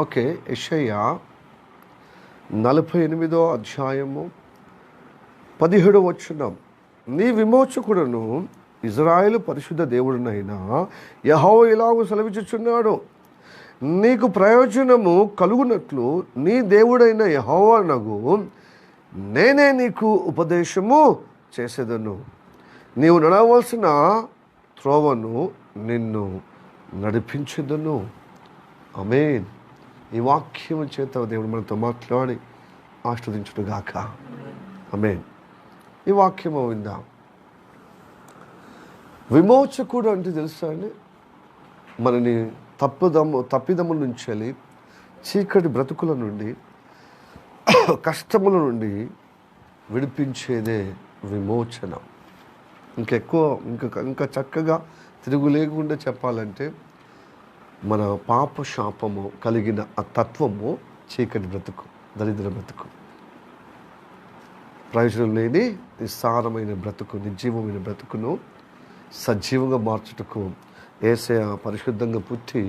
Okay, యెషయా 48వ అధ్యాయము 17వ వచనం. నీ విమోచకుడును ఇజ్రాయేలు పరిశుద్ధ దేవుడునైన యెహోవా ఇలాగు సెలవిచ్చుచున్నాడు, నీకు ప్రయోజనము కలుగునట్లు నీ దేవుడైన యెహోవానగు నేనే నీకు ఉపదేశము చేసేదను, నీవు నడవలసిన త్రోవను నిన్ను నడిపించెదను. ఆమేన్. ఈ వాక్యం చేత దేవుడు మనతో మాట్లాడి ఆశీర్వదించునుగాక. ఆమేన్. ఈ వాక్యము విందాం. విమోచకుడు అంటే తెలుసా అండి, మనని తప్పిదముల నుంచి వెళ్ళి చీకటి బ్రతుకుల నుండి కష్టముల నుండి విడిపించేదే విమోచన. ఇంకా చక్కగా తిరుగు లేకుండా చెప్పాలంటే మన పాప శాపము కలిగిన ఆ తత్వము చీకటి బ్రతుకు, దరిద్ర బ్రతుకు, ప్రయోజనం లేని నిస్సారమైన బ్రతుకు, నిర్జీవమైన బ్రతుకును సజీవంగా మార్చుటకు యేసయ్య పరిశుద్ధంగా పుట్టి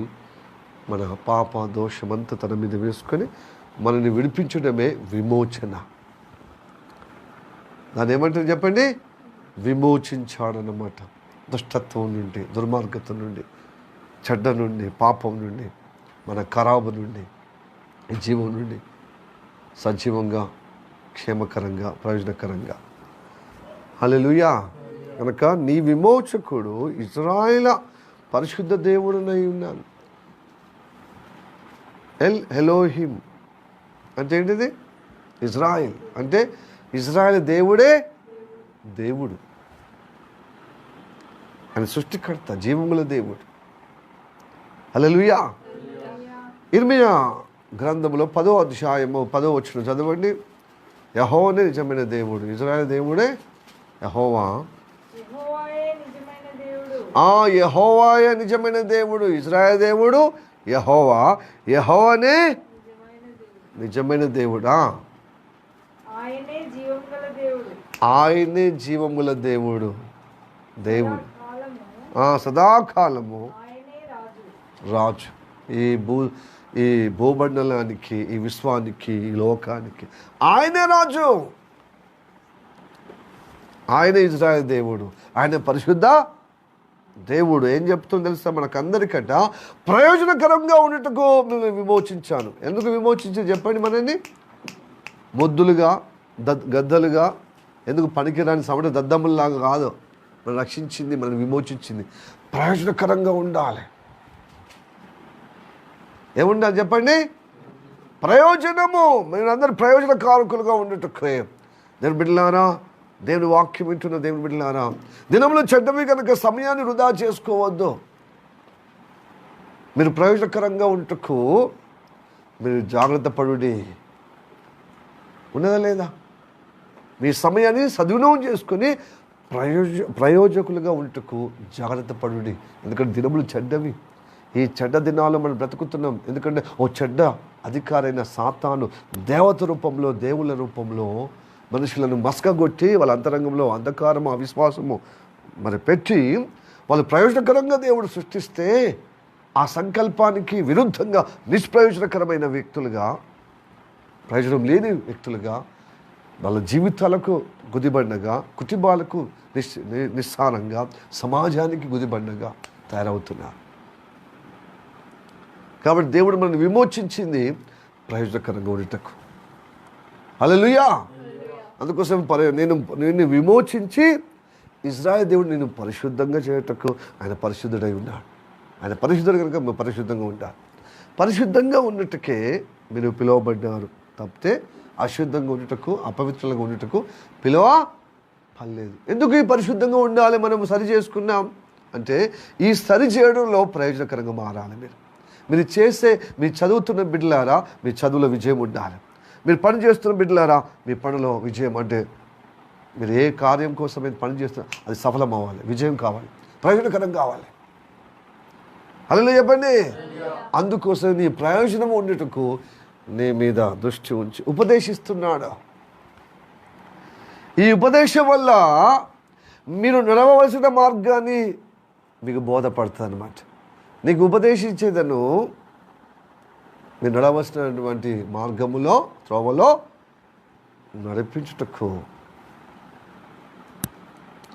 మన పాప దోషమంతా తన మీద వేసుకొని మనల్ని విడిపించడమే విమోచన. దాన్ని ఏమంటారు చెప్పండి? విమోచించాడనమాట. దుష్టత్వం నుండి, దుర్మార్గత్వం నుండి, చెడ్డ నుండి, పాపం నుండి, మన ఖరాబు నుండి, జీవం నుండి సజీవంగా, క్షేమకరంగా, ప్రయోజనకరంగా. హల్లెలూయా. కనుక నీ విమోచకుడు ఇజ్రాయేలు పరిశుద్ధ దేవుడునై ఉన్నాను. ఎలోహిమ్ అంటే ఏంటిది? ఇజ్రాయిల్ అంటే ఇజ్రాయేల్ దేవుడే దేవుడు, ఆయన సృష్టికర్త, జీవముల దేవుడు. హల్లెలూయా. ఇర్మియా గ్రంథంలో 10వ అధ్యాయము 10వ వచనం చదవండి. యెహోవానే నిజమైన దేవుడు, ఇజ్రాయేల్ దేవుడే యెహోవా. యెహోవాయే నిజమైన దేవుడు, ఇజ్రాయేల్ దేవుడు యెహోవా. యెహోవానే నిజమైన దేవుడా, ఆయనే జీవముల దేవుడు. దేవుడు సదాకాలము రాజు. ఈ భూమండలానికి, ఈ విశ్వానికి, ఈ లోకానికి ఆయనే రాజు. ఆయన ఇజ్రాయేల్ దేవుడు, ఆయన పరిశుద్ధ దేవుడు. ఏం చెప్తుందో తెలుసా? మనకందరికట ప్రయోజనకరంగా ఉండటకు నేను విమోచించాను. ఎందుకు విమోచించి చెప్పండి? మనని మొద్దులుగా, గద్దలుగా, ఎందుకు పనికిరాని సమట దద్దముల్లాగా కాదు మనం రక్షించింది, మనం విమోచించింది. ప్రయోజనకరంగా ఉండాలి. ఏముండాలి చెప్పండి? ప్రయోజనము. మీరందరూ ప్రయోజనకారకులుగా ఉండటం. దేవుని బిడ్డలారా, దేవుని వాక్యం వింటున్న దేవుని బిడ్డలారా, దినంలో చెడ్డవి కనుక సమయాన్ని వృధా చేసుకోవద్దు. మీరు ప్రయోజనకరంగా ఉండటకు మీరు జాగ్రత్త పడుడి. ఉన్నదా లేదా? మీ సమయాన్ని సద్వినియోగం చేసుకొని ప్రయోజకులుగా ఉండటకు జాగ్రత్త పడుడి. ఎందుకంటే దినములు చెడ్డవి. ఈ చెడ్డ దినాల్లో మనం బ్రతుకుతున్నాం. ఎందుకంటే ఓ చెడ్డ అధికారైన సాతాను దేవత రూపంలో, దేవుళ్ళ రూపంలో మనుషులను మసకగొట్టి వాళ్ళ అంతరంగంలో అంధకారము, అవిశ్వాసము మరి పెట్టి వాళ్ళు ప్రయోజనకరంగా దేవుడు సృష్టిస్తే ఆ సంకల్పానికి విరుద్ధంగా నిష్ప్రయోజనకరమైన వ్యక్తులుగా, ప్రయోజనం లేని వ్యక్తులుగా, వాళ్ళ జీవితాలకు గుదిబండగా, కుటుంబాలకు నిస్సారంగా, సమాజానికి గుదిబండగా తయారవుతున్నారు. కాబట్టి దేవుడు మనల్ని విమోచించింది ప్రయోజనకరంగా ఉండటకు. హల్లెలూయా. అందుకోసం నేను విమోచించి ఇజ్రాయేల్ దేవుడు నేను పరిశుద్ధంగా చేయటకు ఆయన పరిశుద్ధుడై ఉన్నాడు. ఆయన పరిశుద్ధుడు కనుక పరిశుద్ధంగా ఉంటారు. పరిశుద్ధంగా ఉన్నట్టుకే మీరు పిలువబడ్డారు తప్పితే అశుద్ధంగా ఉండటకు, అపవిత్రంగా ఉండటకు పిలవలేదు. ఎందుకు ఈ పరిశుద్ధంగా ఉండాలి? మనం సరి చేసుకున్నాం అంటే ఈ సరి చేయడంలో ప్రయోజనకరంగా మారాలి. మీరు చదువుతున్న బిడ్డలారా, మీ చదువులో విజయం ఉండాలి. మీరు పని చేస్తున్న బిడ్డలారా, మీ పనిలో విజయం, అంటే మీరు ఏ కార్యం కోసం మీరు పని చేస్తున్నా అది సఫలం అవ్వాలి, విజయం కావాలి, ప్రయోజనకరం కావాలి. అలా చెప్పండి. అందుకోసం నీ ప్రయోజనం ఉండేటకు నీ మీద దృష్టి ఉంచి ఉపదేశిస్తున్నాడు. ఈ ఉపదేశం వల్ల మీరు నడవవలసిన మార్గాన్ని మీకు బోధపడుతుంది అన్నమాట. నీకు ఉపదేశించేదను మీరు నడవలసినటువంటి మార్గములో త్రోవలో నడిపించుటకు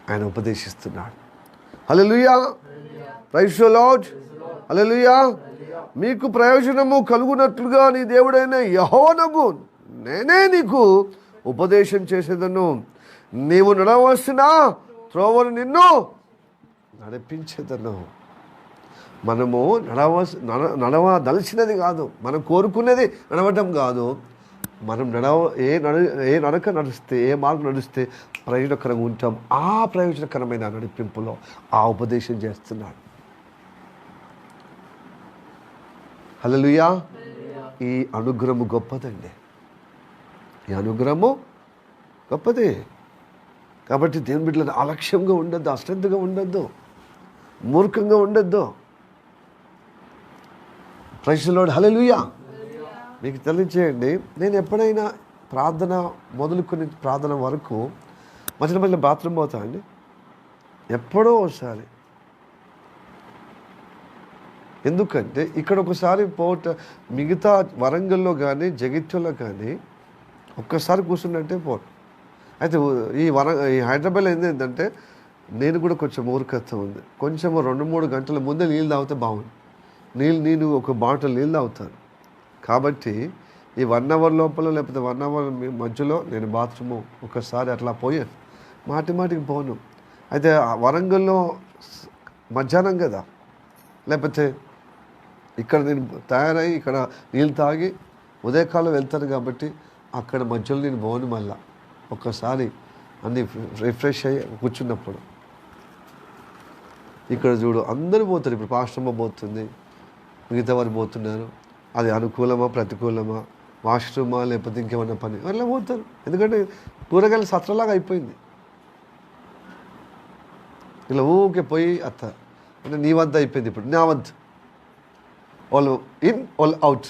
ఆయన ఉపదేశిస్తున్నాడు. హల్లెలూయా, ప్రైజ్ ది లార్డ్, హల్లెలూయా. మీకు ప్రయోజనము కలుగునట్లుగా నీ దేవుడైన యెహోవానగు నేనే నీకు ఉపదేశం చేసేదను. నీవు నడవలసిన త్రోవను నిన్ను నడిపించేదను. మనము నడవదలిచినది కాదు, మనం కోరుకునేది నడవటం కాదు. మనం ఏ నడక నడిస్తే, ఏ మార్గం నడిస్తే ప్రయోజనకరంగా ఉంటాం, ఆ ప్రయోజనకరమైన నడిపింపులో ఆ ఉపదేశం చేస్తున్నాడు. హల్లెలూయా. ఈ అనుగ్రహము గొప్పదండి, ఈ అనుగ్రహము గొప్పది. కాబట్టి దేవుని బిడ్డలను అలక్ష్యంగా ఉండొద్దు, అశ్రద్ధగా ఉండొద్దు, మూర్ఖంగా ఉండొద్దు. ప్రైజ్ ది లార్డ్, హల్లెలూయా. మీకు తెలియచేయండి, నేను ఎప్పుడైనా ప్రార్థన మొదలుకొని ప్రార్థన వరకు మధ్యలో బాత్రూమ్ పోతా అండి. ఎప్పుడో ఒకసారి. ఎందుకంటే ఇక్కడ ఒకసారి మిగతా వరంగల్లో కానీ జగిత్యాలలో కానీ ఒక్కసారి కూర్చున్నట్టే పోటు. అయితే ఈ హైదరాబాద్లో ఏంటంటే నేను కూడా కొంచెం మూర్ఖత్వం ఉంది. కొంచెం 2-3 గంటల ముందే నీళ్ళు తాగితే బాగుంది. నేను ఒక బాటిల్ నీళ్ళు తాగుతాను. కాబట్టి ఈ 1 అవర్ లోపల లేకపోతే 1 అవర్ మధ్యలో నేను బాత్రూము ఒకసారి అట్లా పోయాను. మాటికి పోను. అయితే వరంగల్లో మధ్యాహ్నం కదా, లేకపోతే ఇక్కడ నేను తయారయ్యి ఇక్కడ నీళ్ళు తాగి ఉదయకాలం వెళ్తాను కాబట్టి అక్కడ మధ్యలో నేను పోను. మళ్ళా ఒక్కసారి అన్నీ రిఫ్రెష్ అయ్యి కూర్చున్నప్పుడు ఇక్కడ చూడు అందరూ పోతారు. ఇప్పుడు పాస్టమ్మ పోతుంది, మిగతా వారు పోతున్నారు. అది అనుకూలమా ప్రతికూలమా, వాష్రూమా లేకపోతే ఇంకేమన్నా పని అట్లా పోతారు. ఎందుకంటే కూరగాయల సత్రలాగా అయిపోయింది. ఇలా ఊకే పోయి అత్త అంటే నీ వద్ద అయిపోయింది. ఇప్పుడు నా వద్ద వాళ్ళు ఇన్ వాళ్ళు అవుట్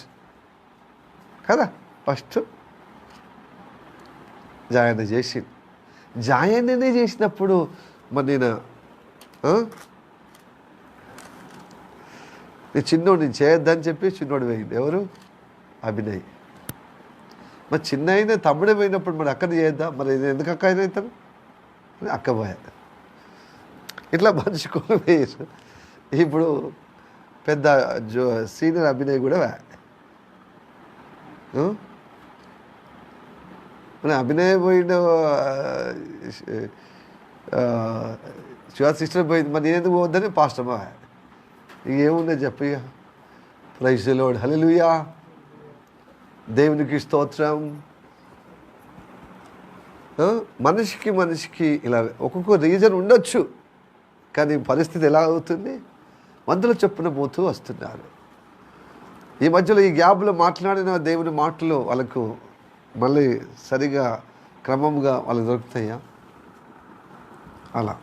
కదా. ఫస్ట్ జాయన జాయన్ననే చేసినప్పుడు మరి నేను చిన్నోడు నేను చేయొద్దని చెప్పి చిన్నోడు పోయింది. ఎవరు? అభినయ్. మరి చిన్న అయినా తమ్ముడే పోయినప్పుడు మరి అక్కని చేయొద్దా? మరి ఎందుకు అక్క అయినా అవుతాను? అక్క పోయా. ఇట్లా మనుషుకోలు వేయరు. ఇప్పుడు పెద్ద సీనియర్ అభినయ్ కూడా మరి అభినయ్ పోయిన శివ సిస్టర్ పోయింది. మరి నేనెందుకు పోవద్దని పాస్టమా ఏముందో చెప్పి. ప్రైజ్ ది లార్డ్, హల్లెలూయా. దేవునికి స్తోత్రం. మనిషికి ఇలా ఒక్కొక్క రీజన్ ఉండొచ్చు, కానీ పరిస్థితి ఎలా అవుతుంది? వందల చొప్పున పోతూ వస్తున్నారు. ఈ మధ్యలో ఈ గ్యాప్లో మాట్లాడిన దేవుని మాటలు వాళ్ళకు మళ్ళీ సరిగా క్రమంగా వాళ్ళకి దొరుకుతాయా? అలా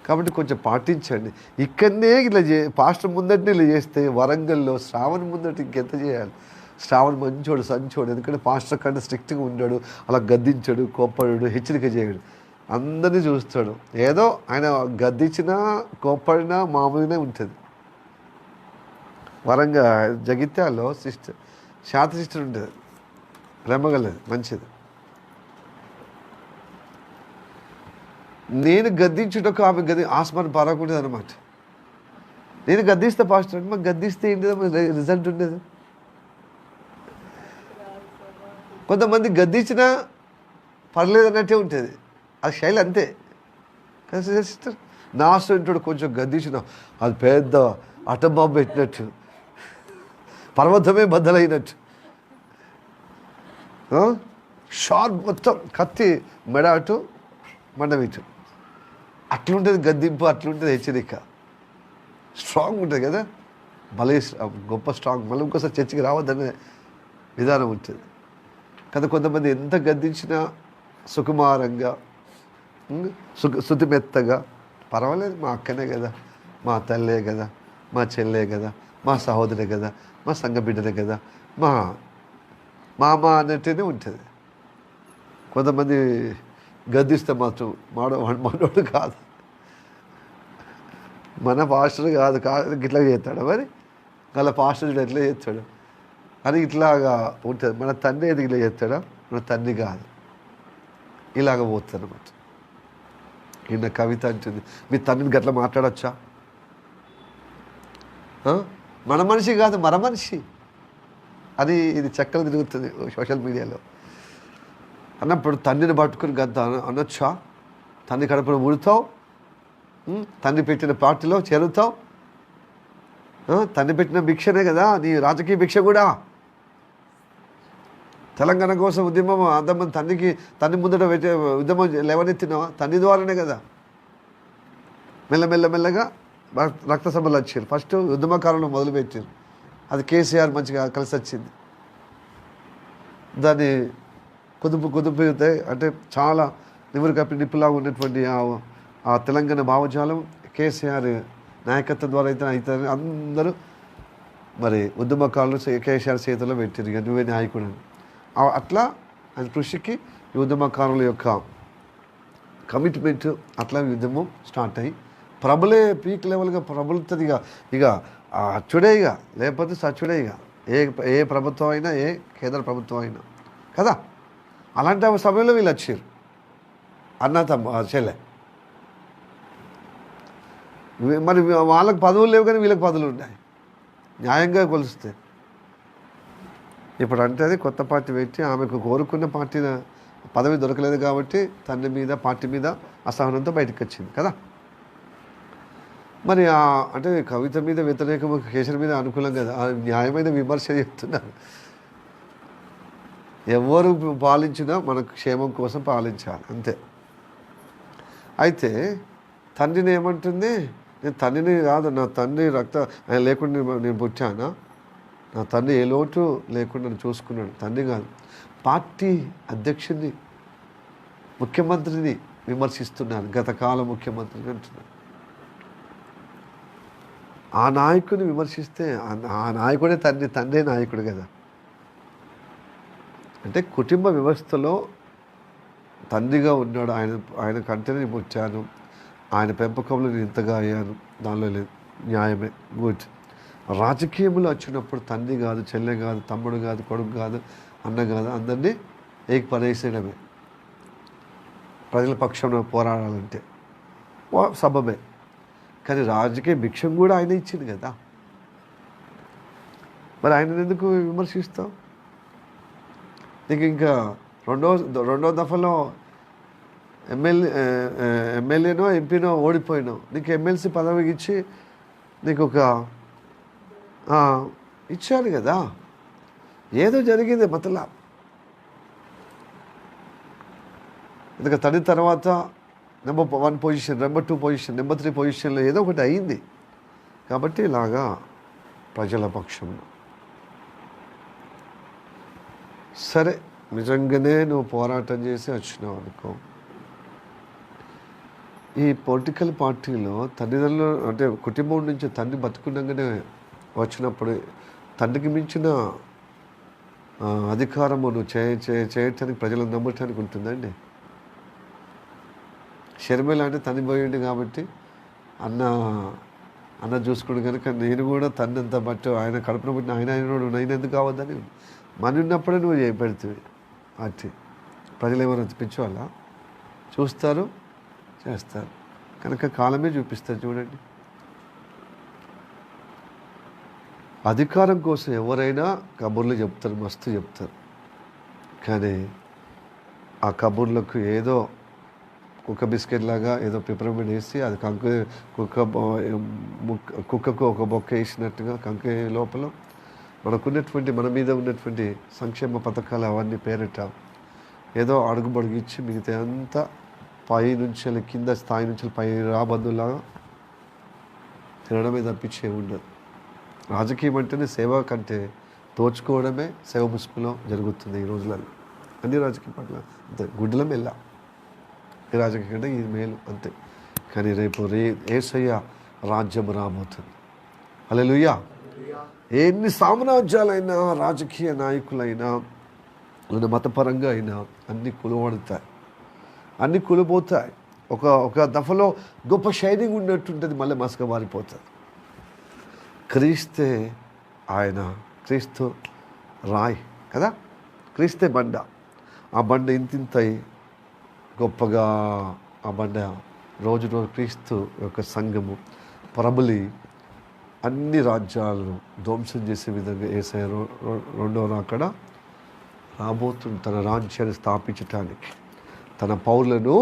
కాబట్టి కొంచెం పాటించండి. ఇక్కడనే ఇలా పాస్టర్ ముందటిని ఇలా చేస్తే వరంగల్లో శ్రావణ ముందటి ఇంకెంత చేయాలి? శ్రావణ మంచోడు సంచోడు. ఎందుకంటే పాస్టర్ కంటే స్ట్రిక్ట్గా ఉండడు, అలా గద్దించడు, కోప్పడు, హెచ్చరిక చేయడు, అందరినీ చూస్తాడు. ఏదో ఆయన గద్దించినా కోప్పడినా మామూలుగానే ఉంటుంది. జగిత్యాల్లో శాంత సిస్టర్ ఉంటుంది, ప్రేమగలది, మంచిది. నేను గద్దించుటకు ఆమె ఆస్మాన్ పారకూడదు అనమాట. నేను గద్దిస్తే పాస్టర్ అంటే మాకు గద్దిస్తే ఏంటి రిజల్ట్ ఉండేది? కొంతమంది గద్దించినా పర్లేదు అన్నట్టే ఉంటుంది, ఆ శైలి అంతే కదా సిస్టర్. నా స్టూడెంట్ కొంచెం గద్దించిన అది పెద్ద అటంబాంబు పెట్టినట్టు, పర్వతమే బద్దలైనట్టు, షార్ప్ మొత్తం కత్తి మెడ అటు మండం ఇటు అట్లుంటుంది గద్దింపు, అట్లుంటుంది హెచ్చరిక. స్ట్రాంగ్ ఉంటుంది కదా, భలే గొప్ప స్ట్రాంగ్. మళ్ళీ ఇంకోసారి చర్చికి రావద్దనే విధానం ఉంటుంది కదా. కొంతమంది ఎంత గద్దించినా సుకుమారంగా, శుతిమెత్తగా, పర్వాలేదు మా అక్కనే కదా, మా తల్లే కదా, మా చెల్లే కదా, మా సహోదరే కదా, మా సంఘ బిడ్డనే కదా, మా మామ అన్నట్టునే ఉంటుంది. కొంతమంది గద్దిస్తే మాత్రం మనోడు కాదు, మన పాస్టర్ కాదు ఇట్లా చేస్తాడు. మరి అలా పాస్టర్ ఎట్లా చేస్తాడు? అని ఇట్లాగా ఉంటుంది. మన తండ్రి ఎదిగిలా చేస్తాడా? మన తండ్రి కాదు, ఇలాగ పోతుంది అన్నమాట. ఈయన కవిత అంటుంది, మీ తండ్రిని గట్లా మాట్లాడచ్చా? మన మనిషి కాదు, మన మనిషి అది. ఇది చక్కగా తిరుగుతుంది సోషల్ మీడియాలో. అన్నప్పుడు తండ్రిని పట్టుకుని గంత అనొచ్చా? తండ్రి కడుపున ఊడుతావు, తండ్రి పెట్టిన పార్టీలో చేరుతావు. తండ్రి పెట్టిన భిక్షనే కదా నీ రాజకీయ భిక్ష కూడా. తెలంగాణ కోసం ఉద్యమం అంతమంది తండ్రి ముందట పెట్టే ఉద్యమం లేవనెత్తినావా? తండ్రి ద్వారానే కదా. మెల్లగా రక్త సభలు వచ్చారు. ఫస్ట్ ఉద్యమకాలంలో మొదలుపెట్టారు. అది కేసీఆర్ మంచిగా కలిసి వచ్చింది. దాన్ని కుదుపు అంటే చాలా నివురు కప్పి నిప్పులాగా ఉన్నటువంటి ఆ తెలంగాణ భావజాలం కేసీఆర్ నాయకత్వం ద్వారా అయితే అందరూ మరి ఉద్యమకారులు కేసీఆర్ చేతిలో పెట్టారు. ఇక నువ్వే నాయకుడు. అట్లా ఆయన కృషికి ఈ ఉద్యమకారుల యొక్క కమిట్మెంట్, అట్లా ఉద్యమం స్టార్ట్ అయ్యి ప్రబలే పీక్ లెవెల్గా ప్రబలుతుంది. ఇక అచ్చుడే, ఇక లేకపోతే సచ్చుడే. ఇక ఏ ప్రభుత్వం అయినా, ఏ కేంద్ర ప్రభుత్వం అయినా కదా. అలాంటి సమయంలో వీళ్ళు వచ్చారు. అన్న చెల్లె. మరి వాళ్ళకి పదవులు లేవు కానీ వీళ్ళకి పదవులు ఉన్నాయి. న్యాయంగా కొలిస్తే ఇప్పుడు అంటే అది కొత్త పార్టీ పెట్టి ఆమెకు కోరుకున్న పార్టీ పదవి దొరకలేదు కాబట్టి తండ్రి మీద, పార్టీ మీద అసహనంతో బయటకు వచ్చింది కదా. మరి అంటే కవిత మీద వ్యతిరేకం, కేసరి మీద అనుకూలం కదా. న్యాయమైన విమర్శ చెప్తున్నారు. ఎవరు పాలించినా మన క్షేమం కోసం పాలించాలి అంతే. అయితే తండ్రిని ఏమంటుంది? నేను తండ్రిని కాదు, నా తండ్రి ఆయన లేకుండా నేను పుట్టానా? నా తండ్రి ఏ లోటు లేకుండా చూసుకున్నాడు. తండ్రి కాదు, పార్టీ అధ్యక్షుడిని, ముఖ్యమంత్రిని విమర్శిస్తున్నాను. గతకాల ముఖ్యమంత్రిని అంటున్నాను. ఆ నాయకుడిని విమర్శిస్తే ఆ నాయకుడే తండ్రి నాయకుడు కదా. అంటే కుటుంబ వ్యవస్థలో తండ్రిగా ఉన్నాడు. ఆయన కంటేనే నేను పుట్టాను, ఆయన పెంపకంలో నేను ఇంతగా అయ్యాను, దానిలో లేదు, న్యాయమే, గుడ్. రాజకీయంలో వచ్చినప్పుడు తండ్రి కాదు, చెల్లె కాదు, తమ్ముడు కాదు, కొడుకు కాదు, అన్న కాదు, అందరినీ ఏకపడేసేయడమే. ప్రజల పక్షంలో పోరాడాలంటే సబబే. కానీ రాజకీయ భిక్షం కూడా ఆయన ఇచ్చింది కదా. మరి ఆయన ఎందుకు విమర్శిస్తావు? నీకు ఇంకా రెండో దఫలో ఎమ్మెల్యేనో ఎంపీనో ఓడిపోయినావు. నీకు ఎమ్మెల్సీ పదవి ఇచ్చి నీకు ఒక ఇచ్చాడు కదా. ఏదో జరిగింది మతలా. ఎందుకంటే తండ్రి తర్వాత number 1 position, number 2 position, number 3 పొజిషన్లో ఏదో ఒకటి అయింది కాబట్టి ఇలాగా ప్రజల పక్షంలో. సరే, నిజంగానే నువ్వు పోరాటం చేసి వచ్చినావు అనుకో. ఈ పొలిటికల్ పార్టీలో తల్లిదండ్రులు అంటే కుటుంబం నుంచి తండ్రి బతుకున్నాగానే వచ్చినప్పుడు తండ్రికి మించిన అధికారము నువ్వు చేయటానికి ప్రజలను నమ్మటానికి ఉంటుందండి. షర్మిల అంటే తండ్రి పోయింది కాబట్టి అన్న చూసుకుని కనుక నేను కూడా తండ్రి అంత బట్టి ఆయన కడుపున పుట్టిన ఆయన నేను ఎందుకు కావద్దని మన ఉన్నప్పుడే నువ్వు పెడుతుంది పార్టీ. ప్రజలు ఏమైనా పిచ్చోళ్ళ చూస్తారు, చేస్తారు కనుక కాలమే చూపిస్తారు. చూడండి, అధికారం కోసం ఎవరైనా కబుర్లు చెప్తారు, మస్తు చెప్తారు. కానీ ఆ కబుర్లకు ఏదో కుక్క బిస్కెట్ లాగా ఏదో పిపరమెంట్ వేసి అది కుక్కకు ఒక బొక్క వేసినట్టుగా కంకె లోపల మన మీద ఉన్నటువంటి సంక్షేమ పథకాలు అవన్నీ పేరిట ఏదో అడుగుబడుగిచ్చి మిగతా అంతా పై నుంచి కింద స్థాయి నుంచి పై రాబందులాగా తినడమే తప్పించే ఉండదు. రాజకీయం అంటేనే సేవ కంటే దోచుకోవడమే సేవ ముసుగులో జరుగుతుంది ఈ రోజులలో. అన్ని రాజకీయ పట్ల అంతే, గుడ్డల మెల్ల. ఈ రాజకీయం కంటే ఇది మేలు అంతే. కానీ రేపు యేసయ్య రాజ్యం రాబోతుంది. హల్లెలూయా. ఎన్ని సామ్రాజ్యాలైనా, రాజకీయ నాయకులైనా, మతపరంగా అయినా అన్నీ కులబడతాయి, అన్నీ కూలిపోతాయి. ఒక దఫలో గొప్ప షైనింగ్ ఉన్నట్టుంటుంది, మళ్ళీ మసక మారిపోతుంది. క్రీస్తు రాయి కదా, క్రీస్తే బండ. ఆ బండ ఇంతింతై గొప్పగా ఆ బండ రోజు రోజు క్రీస్తు యొక్క సంఘము ప్రబలి అన్ని రాజ్యాలను ధ్వంసం చేసే విధంగా యేసయ్య రెండవ రాకడ రాబోతుంది. తన రాజ్యాన్ని స్థాపించటానికి, తన పౌరులను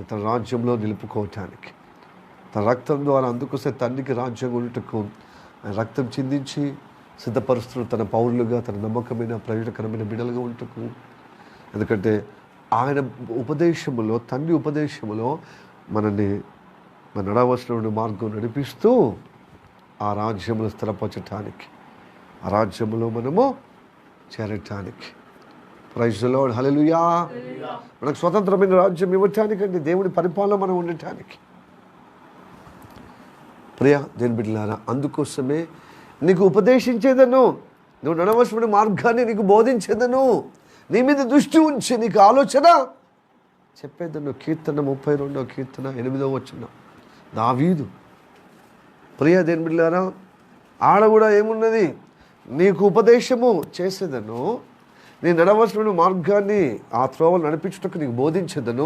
తన రాజ్యంలో నిలుపుకోవటానికి, తన రక్తం ద్వారా అందుకోసే తండ్రికి రాజ్యం ఉండుటకు ఆయన రక్తం చిందించి సిద్ధపరుస్తున్న తన పౌరులుగా, తన నమ్మకమైన ప్రయోజనకరమైన బిడ్డలుగా ఉంటుకు. ఎందుకంటే ఆయన ఉపదేశములో, తండ్రి ఉపదేశములో మనల్ని మన నడవలసిన మార్గం నడిపిస్తూ ఆ రాజ్యమును స్థిరపరచటానికి, ఆ రాజ్యములో మనము చేరటానికి. ప్రైజ్ ది లార్డ్, హల్లెలూయా. మనకు స్వతంత్రమైన రాజ్యం ఇవ్వటానికండి, దేవుని పరిపాలన మనం ఉండటానికి. ప్రియ దేవుని బిడ్డలారా, అందుకోసమే నీకు ఉపదేశించేదను, నువ్వు నడవలసిన మార్గాన్ని నీకు బోధించేదను, నీ మీద దృష్టి ఉంచి నీకు ఆలోచన చెప్పేదను. కీర్తన 32వ కీర్తన 8వ వచనం దావీదు. ప్రియ దేవుని బిడ్డలారా, ఆడ కూడా ఏమున్నది, నీకు ఉపదేశము చేసేదను, నీ నడవలసిన మార్గాన్ని ఆ త్రోవలు నడిపించుటకు నీకు బోధించేదను,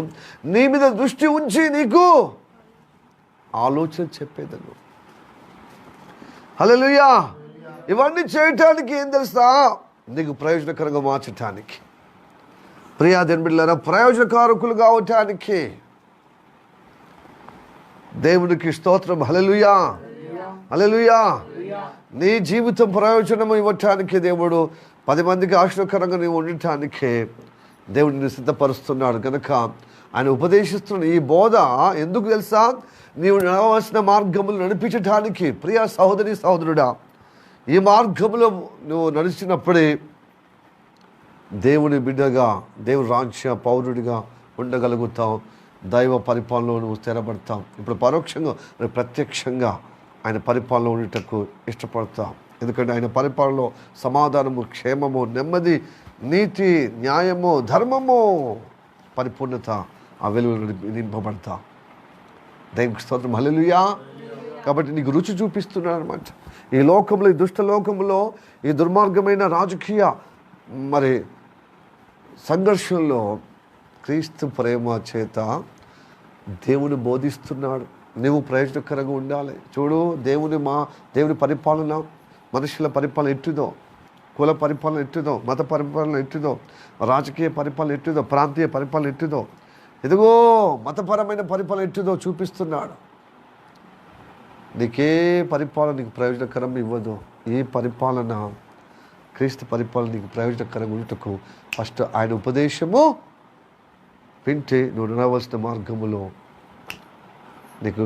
నీ మీద దృష్టి ఉంచి నీకు ఆలోచన చెప్పేదను. హల్లెలూయా. ఇవన్నీ చేయటానికి ఏం తెలుసా, నీకు ప్రయోజనకరంగా మార్చటానికి. ప్రియా దేవుని బిడ్డలారా, ప్రయోజనకారకులు కావటానికి. దేవునికి స్తోత్రం. హల్లెలూయా, హల్లెలూయా. నీ జీవితం ప్రయోజనం ఇవ్వటానికి దేవుడు 10 మందికి ఆశ్చర్యకరంగా నీవు ఉండటానికే దేవుడు నిన్ను సిద్ధపరుస్తున్నాడు కనుక ఆయన ఉపదేశిస్తున్న ఈ బోధ ఎందుకు తెలుసా, నీవు నడవలసిన మార్గములు నడిపించటానికి. ప్రియా సహోదరి సహోదరుడా, ఈ మార్గంలో నువ్వు నడిచినప్పుడే దేవుని బిడ్డగా, దేవుని రాజ్య పౌరుడిగా ఉండగలుగుతావు. దైవ పరిపాలనలో నువ్వు స్థిరపడతావు. ఇప్పుడు పరోక్షంగా ప్రత్యక్షంగా ఆయన పరిపాలన ఉండటకు ఇష్టపడతావు. ఎందుకంటే ఆయన పరిపాలనలో సమాధానము, క్షేమము, నెమ్మది, నీతి, న్యాయము, ధర్మము, పరిపూర్ణత ఆ వెలుగులు నింపబడతా. దేవునికి స్తోత్రం. హల్లెలూయా. కాబట్టి నీకు రుచి చూపిస్తున్నాడు అనమాట. ఈ లోకంలో, ఈ దుష్ట లోకంలో, ఈ దుర్మార్గమైన రాజకీయ మరి సంఘర్షణలో క్రీస్తు ప్రేమ చేత దేవుని బోధిస్తున్నాడు. నువ్వు ప్రయోజనకరంగా ఉండాలి. చూడు, దేవుని పరిపాలన, మనుషుల పరిపాలన ఎట్టిదో, కుల పరిపాలన ఎట్టిదో, మత పరిపాలన ఎట్టిదో, రాజకీయ పరిపాలన ఎట్టిదో, ప్రాంతీయ పరిపాలన ఎట్టిదో, ఇదిగో మతపరమైన పరిపాలన ఎట్టిదో చూపిస్తున్నాడు. నీకే పరిపాలన నీకు ప్రయోజనకరం ఇవ్వదు. ఈ పరిపాలన, క్రీస్తు పరిపాలన నీకు ప్రయోజనకరంగా ఉండటకు ఫస్ట్ ఆయన ఉపదేశము వింటే నువ్వు నడవలసిన మార్గములో నీకు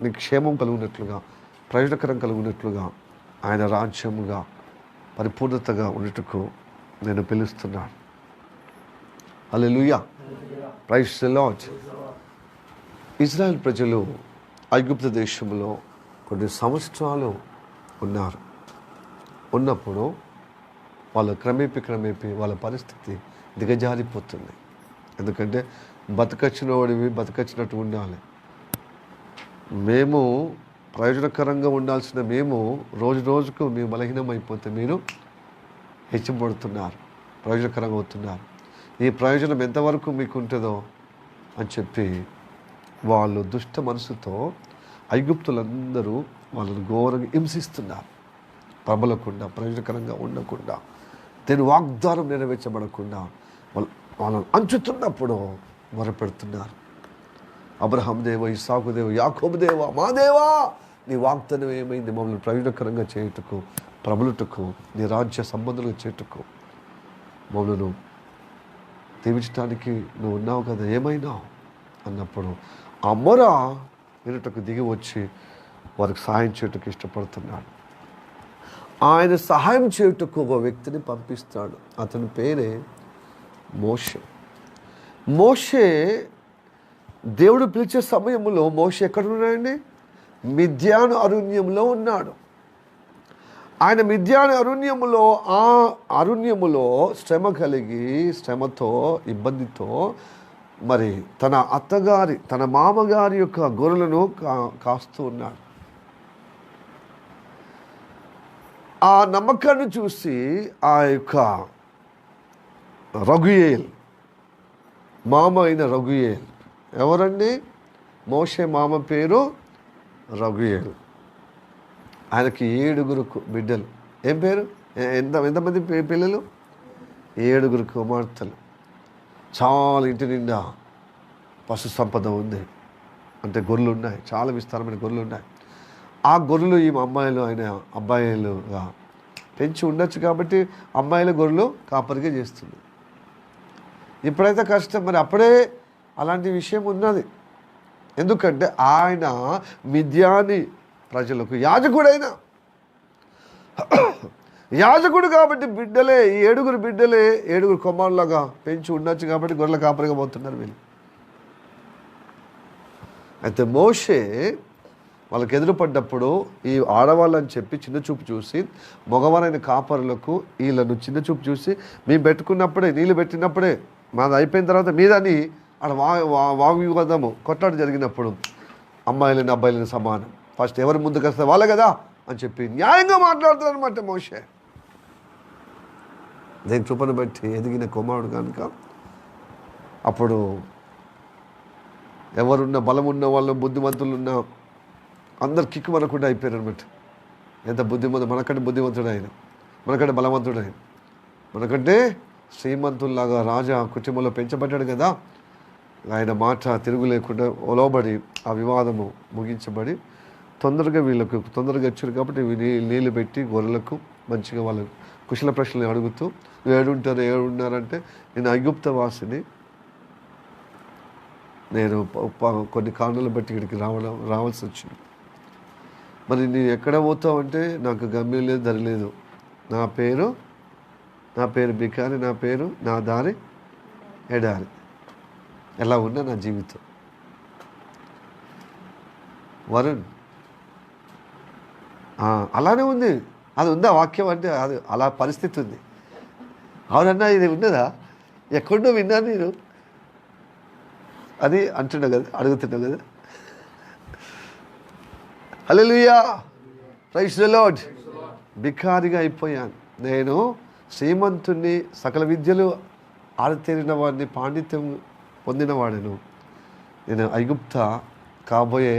నీకు క్షేమం కలుగునట్లుగా, ప్రయోజనకరం కలుగునట్లుగా, ఆయన రాజ్యముగా పరిపూర్ణతగా ఉండటకు నేను పిలుస్తున్నాను. Hallelujah. Praise the lord. Israel ప్రజలు ఐగుప్తు దేశంలో కొన్ని సంవత్సరాలు ఉన్నప్పుడు వాళ్ళు క్రమేపీ వాళ్ళ పరిస్థితి దిగజారిపోతుంది. ఎందుకంటే బతకచ్చిన వాడివి బతకచ్చినట్టు ఉండాలి. మేము ప్రయోజనకరంగా ఉండాల్సిన మేము రోజుకు మేము బలహీనమైపోతే మీరు హెచ్చబడుతున్నారు, ప్రయోజనకరంగా అవుతున్నారు. ఈ ప్రయోజనం ఎంతవరకు మీకు ఉంటుందో అని చెప్పి వాళ్ళు దుష్ట మనసుతో ఐగుప్తులందరూ వాళ్ళని ఘోరంగా హింసిస్తున్నారు. ప్రబలకుండా, ప్రయోజనకరంగా ఉండకుండా, దీని వాగ్దానం నెరవేర్చబడకుండా వాళ్ళని అంచుతున్నప్పుడు మొరపెడుతున్నారు. అబ్రహాం దేవ, ఇస్సాకు దేవ, యాకోబు దేవ, మా దేవా, నీ వాగ్దానం ఏమైంది? మమ్మల్ని ప్రయోజనకరంగా చేయుటకు, ప్రబలుటకు, నీ రాజ్య సంబంధాలు చేయుటకు, మమ్మల్ని దీవించడానికి నువ్వు ఉన్నావు కదా, ఏమైనావు అన్నప్పుడు ఆ మొర వినుటకు దిగి వచ్చి వారికి సహాయం చేయటకు ఇష్టపడుతున్నాడు. ఆయన సహాయం చేయుటకు ఒక వ్యక్తిని పంపిస్తాడు. అతని పేరే మోషే. మోషే దేవుడు పిలిచే సమయంలో మోషే ఎక్కడ ఉన్నాడండి? మిద్యాను అరణ్యంలో ఉన్నాడు. ఆయన మిద్యాను అరణ్యములో, ఆ అరణ్యములో శ్రమ కలిగి, శ్రమతో, ఇబ్బందితో మరి తన మామగారి యొక్క గొర్రెలను కాస్తూ ఉన్నాడు. ఆ నమ్మకాన్ని చూసి ఆ యొక్క రగుయేల్ మామ అయిన రగుయేల్, ఎవరండి? మోషే మామ పేరు రగుయేల్. ఆయనకి 7 బిడ్డలు. ఏం పేరు? ఎంతమంది పిల్లలు? 7 కుమార్తెలు. చాలా ఇంటి నిండా పశు సంపద ఉంది, అంటే గొర్రెలు ఉన్నాయి, చాలా విస్తారమైన గొర్రెలు ఉన్నాయి. ఆ గొర్రెలు ఈ అమ్మాయిలు ఆయన అబ్బాయిలుగా పెంచి ఉండొచ్చు కాబట్టి అమ్మాయిల గొర్రెలు కాపరిగా చేస్తుంది. ఇప్పుడైతే కష్టం, మరి అప్పుడే అలాంటి విషయం ఉన్నది. ఎందుకంటే ఆయన మిద్యాని ప్రజలకు యాజకుడైన యాజకుడు కాబట్టి బిడ్డలే 7 బిడ్డలే 7 కుమారులాగా పెంచి ఉండొచ్చు కాబట్టి గొర్రెల కాపరిగా పోతున్నారు వీళ్ళు. అయితే మోషే వాళ్ళకి ఎదురుపడ్డప్పుడు ఈ ఆడవాళ్ళని చెప్పి చిన్న చూపు చూసి, మగవారైన కాపరులకు వీళ్ళను చిన్న చూపు చూసి, మేము పెట్టుకున్నప్పుడే నీళ్ళు పెట్టినప్పుడే మాది అయిపోయిన తర్వాత మీదని ఆడ వాగ్వివాదము కొట్లాట జరిగినప్పుడు అమ్మాయిలని అబ్బాయిలని సమానం, ఫస్ట్ ఎవరు ముందుకు వస్తే వాళ్ళే కదా అని చెప్పి న్యాయంగా మాట్లాడుతారు అనమాట మోషే. దేని కృపను బట్టి ఎదిగిన కుమారుడు కనుక అప్పుడు ఎవరున్న బలం ఉన్న వాళ్ళు బుద్ధిమంతులు ఉన్న అందరు కిక్కు మనకుండా అయిపోయారు అనమాట. ఎంత బుద్ధిమంతుడు, మనకంటే బుద్ధిమంతుడు ఆయన, మనకంటే బలవంతుడు ఆయన, మనకంటే శ్రీమంతుల్లాగా రాజా కుటుంబంలో పెంచబడ్డాడు కదా. ఆయన మాట తిరుగు లేకుండా లోబడి ఆ వివాదము ముగించబడి వీళ్ళకు తొందరగా వచ్చారు కాబట్టి నీళ్ళు పెట్టి గొర్రెలకు మంచిగా వాళ్ళు కుశల ప్రశ్నలు అడుగుతూ, ఏడున్నారంటే నేను ఐగుప్త వాసిని, నేను కొన్ని కారణాలు బట్టి ఇక్కడికి రావాల్సి వచ్చింది. మరి నేను ఎక్కడ పోతావు అంటే నాకు గమ్యం లేదు, ధర లేదు, నా పేరు బికారి, నా దారి ఎడారి, ఎలా ఉన్నా నా జీవితం. వరుణ్ అలానే ఉంది, అది ఉందా వాక్యం అంటే అది అలా పరిస్థితి ఉంది. అవునన్నా ఇది ఉన్నదా? ఎక్కడో విన్నాను నేను అది అంటున్నా కదా, అడుగుతున్నా కదా. హల్లెలూయా, ప్రైజ్ ది లార్డ్. బికారిగా అయిపోయాను నేను, శ్రీమంతుణ్ణి, సకల విద్యలు ఆరితేరిన వాడిని, పాండిత్యం పొందినవాడను. నేను ఐగుప్త కాబోయే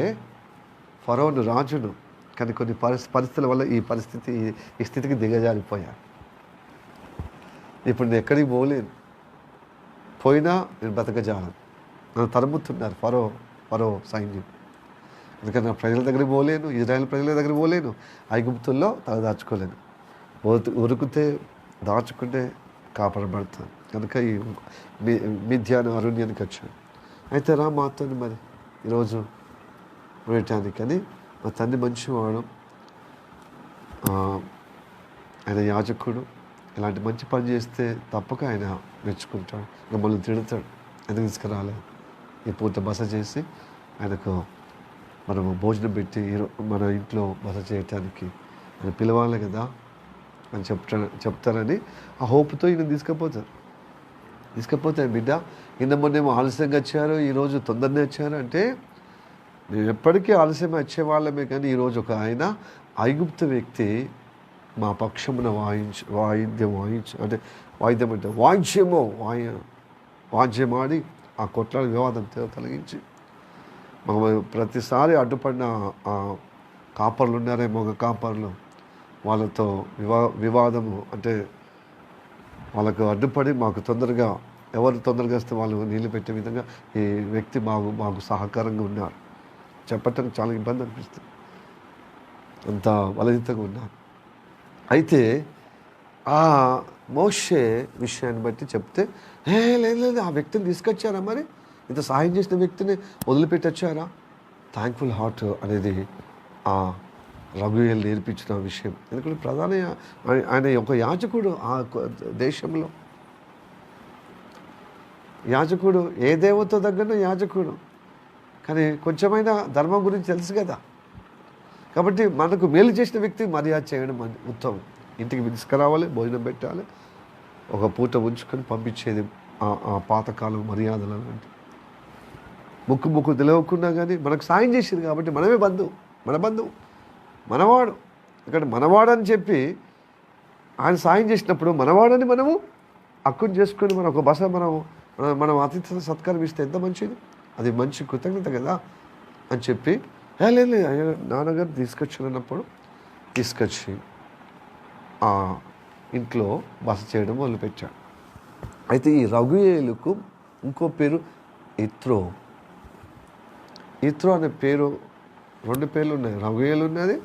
ఫరోను రాజును, కానీ కొన్ని పరిస్థితుల వల్ల ఈ స్థితికి దిగజారిపోయాను. ఇప్పుడు నేను ఎక్కడికి పోలేను, పోయినా నేను బతకజాలను. నన్ను తరుముతున్నారు ఫరో సైన్యం. ఎందుకంటే నా ప్రజల దగ్గరికి పోలేను, ఇజ్రాయెల్ ప్రజల దగ్గరికి పోలేను, ఐగుప్తుల్లో తల దాచుకోలేను. ఉరుకుతే దాచుకుంటే కాపాడబడతాను కనుక ఈ మిద్యాను అరణ్యానికి వచ్చాను. అయితే రా మాతో మరి ఈరోజు వేయటానికి అని. మా తండ్రి మంచివాడు, ఆయన యాజకుడు. ఇలాంటి మంచి పని చేస్తే తప్పక ఆయన మెచ్చుకుంటాడు, మమ్మల్ని తిడతాడు, ఎందుకు తీసుకురాలేదు. ఈ పూట బస చేసి ఆయనకు మనము భోజనం పెట్టి మన ఇంట్లో బస చేయటానికి ఆయన పిలవాలి కదా అని చెప్తారని ఆ హోప్తో ఈయన తీసుకపోతే బిడ్డ మొన్నేమో ఆలస్యంగా వచ్చారు, ఈరోజు తొందరనే వచ్చారు అంటే మేము ఎప్పటికీ ఆలస్యమే వచ్చేవాళ్ళమే. కానీ ఈరోజు ఒక ఆయన ఐగుప్తు వ్యక్తి మా పక్షమున వాద్యమాడి ఆ కొట్లాడి వివాదం తొలగించి ప్రతిసారి అడ్డుపడిన ఆ కాపర్లు ఉన్నారే, మగ కాపర్లు, వాళ్ళతో వివాదము అంటే వాళ్ళకు అడ్డుపడి మాకు ఎవరు తొందరగా వస్తే వాళ్ళు నీళ్ళు పెట్టే విధంగా ఈ వ్యక్తి మాకు సహకారంగా ఉన్నారు. చెప్పటానికి చాలా ఇబ్బంది అనిపిస్తుంది, అంత బలహీనతగా ఉన్నారు. అయితే ఆ మోషే విషయాన్ని బట్టి చెప్తే లేదు ఆ వ్యక్తిని తీసుకొచ్చారా, మరి ఇంత సహాయం చేసిన వ్యక్తిని వదిలిపెట్టి వచ్చారా? థ్యాంక్ఫుల్ హార్ట్ అనేది ఆ రఘుయేల్ నేర్పించిన విషయం. ఎందుకంటే ప్రధాన ఆయన ఒక యాజకుడు, ఆ దేశంలో యాజకుడు, ఏ దేవతో దగ్గర యాజకుడు, కానీ కొంచెమైనా ధర్మం గురించి తెలుసు కదా. కాబట్టి మనకు మేలు చేసిన వ్యక్తి మర్యాద చేయడం ఉత్తమం. ఇంటికి తీసుకురావాలి, భోజనం పెట్టాలి, ఒక పూట ఉంచుకొని పంపించేది ఆ పాతకాలం మర్యాదలు అంటే. ముక్కు తెలియకున్నా కానీ మనకు సాయం చేసేది కాబట్టి మనమే మన బంధువు, మనవాడు. ఇక్కడ మనవాడు అని చెప్పి ఆయన సాయం చేసినప్పుడు మనవాడని మనము హక్కును చేసుకొని మనం ఒక బస మనం అతిథి సత్కారం ఇస్తే ఎంత మంచిది, అది మంచి కృతజ్ఞత కదా అని చెప్పి లేదు అయ్యో నాన్నగారు తీసుకొచ్చినప్పుడు తీసుకొచ్చి ఆ ఇంట్లో బస చేయడం మొదలుపెట్టాడు. అయితే ఈ రగుయేలుకు ఇంకో పేరు ఇత్రో. ఇత్రో అనే పేరు, 2 పేర్లు ఉన్నాయి, రగుయేలు ఉన్నది,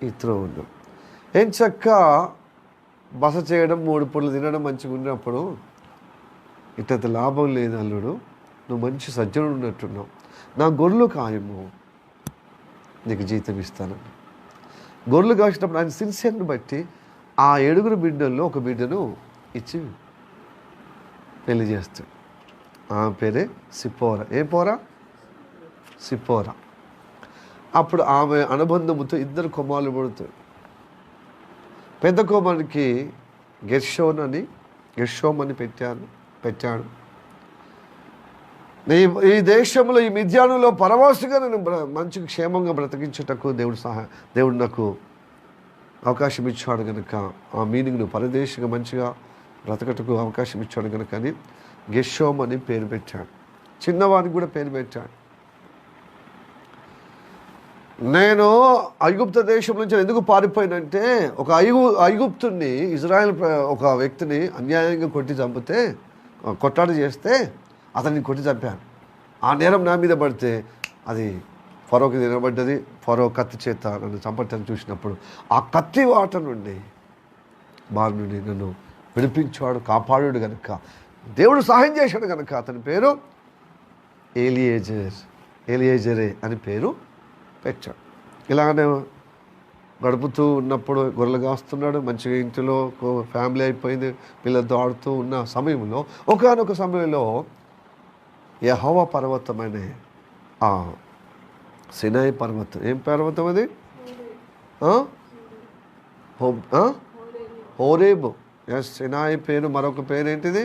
ఇత్రో ఉన్నది. ఏం చక్క బస చేయడం, 3 పూటలు తినడం మంచిగా ఉన్నప్పుడు ఇట్ట లాభం లేదు అల్లుడు, నువ్వు మంచి సజ్జనుడు ఉన్నట్టున్నావు, నా గొర్రెలు కాయము, నీకు జీతం ఇస్తాను. గొర్రెలు కాసినప్పుడు ఆయన సిన్సియర్ని బట్టి ఆ 7 బిడ్డల్లో ఒక బిడ్డను ఇచ్చి పెళ్లి చేస్తాడు. ఆ పేరే సిప్పోరా. ఏ పోరా? సిప్పోరా. అప్పుడు ఆమె అనుబంధముతో 2 కుమారులు పుడతాడు. పెద్ద కుమారునికి గెర్షోమ్ అని పెట్టాడు. ఈ దేశంలో ఈ మిద్యానులో పరవాసిగా నేను మంచి క్షేమంగా బ్రతికించుటకు దేవుడు నాకు అవకాశం ఇచ్చాడు కనుక ఆ మీనింగ్ను పరదేశంగా మంచిగా బ్రతకటకు అవకాశం ఇచ్చాడు కనుక అని గెర్షోమ్ అని పేరు పెట్టాడు. చిన్నవానికి కూడా పేరు పెట్టాడు. నేను ఐగుప్త దేశం నుంచి ఎందుకు పారిపోయినంటే, ఒక ఐగుప్తుని ఇజ్రాయెల్ ఒక వ్యక్తిని అన్యాయంగా కొట్టాడ చేస్తే అతన్ని కొట్టి చంపాను. ఆ నేరం నా మీద పడితే అది ఫరోకి నిలబడ్డది. ఫరో కత్తి చేత నన్ను చంపటాన్ని చూసినప్పుడు ఆ కత్తి వాట నుండి బారి నుండి నన్ను విడిపించాడు, కాపాడాడు కనుక, దేవుడు సహాయం చేశాడు కనుక అతని పేరు ఎలియేజరే అని పేరు పెట్టాడు. ఇలాగనే గడుపుతూ ఉన్నప్పుడు గొర్రెలు కాస్తున్నాడు, మంచిగా ఇంటిలో ఫ్యామిలీ అయిపోయింది, పిల్లలతో ఆడుతూ ఉన్న సమయంలో ఒకానొక సమయంలో యెహోవా పర్వతమైన ఆ సినాయి పర్వతం, ఏం పర్వతం అది? హోరేబు. సినాయి పేరు మరొక పేరు ఏంటిది?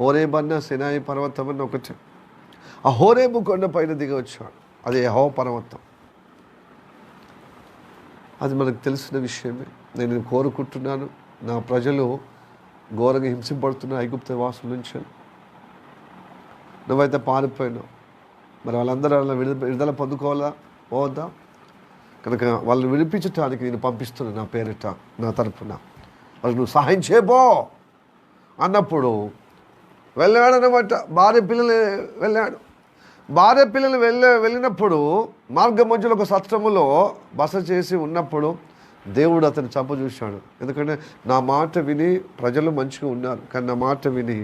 హోరేబు అన్న సినాయి పర్వతం అని ఒకటి. ఆ హోరేబు కొండ పైన దిగి వచ్చాడు, అది యెహోవా పర్వతం. అది మనకు తెలిసిన విషయమే. నేను కోరుకుంటున్నాను, నా ప్రజలు ఘోరంగా హింసింపడుతున్న ఐగుప్త వాసుల నుంచి. నువ్వైతే పారిపోయినావు, మరి వాళ్ళందరూ వాళ్ళ విడుదల పొందుకోవాలా పోవద్దా? కనుక వాళ్ళని విడిపించటానికి నేను పంపిస్తున్నాను నా పేరిట, నా తరఫున, వాళ్ళు నువ్వు సహాయం చేయబో అన్నప్పుడు వెళ్ళాడనమాట. భార్య పిల్లలు వెళ్ళినప్పుడు మార్గం మధ్యలో ఒక సత్రములో బస చేసి ఉన్నప్పుడు దేవుడు అతను చూశాడు. ఎందుకంటే నా మాట విని ప్రజలు మంచిగా ఉన్నారు, కానీ నా మాట విని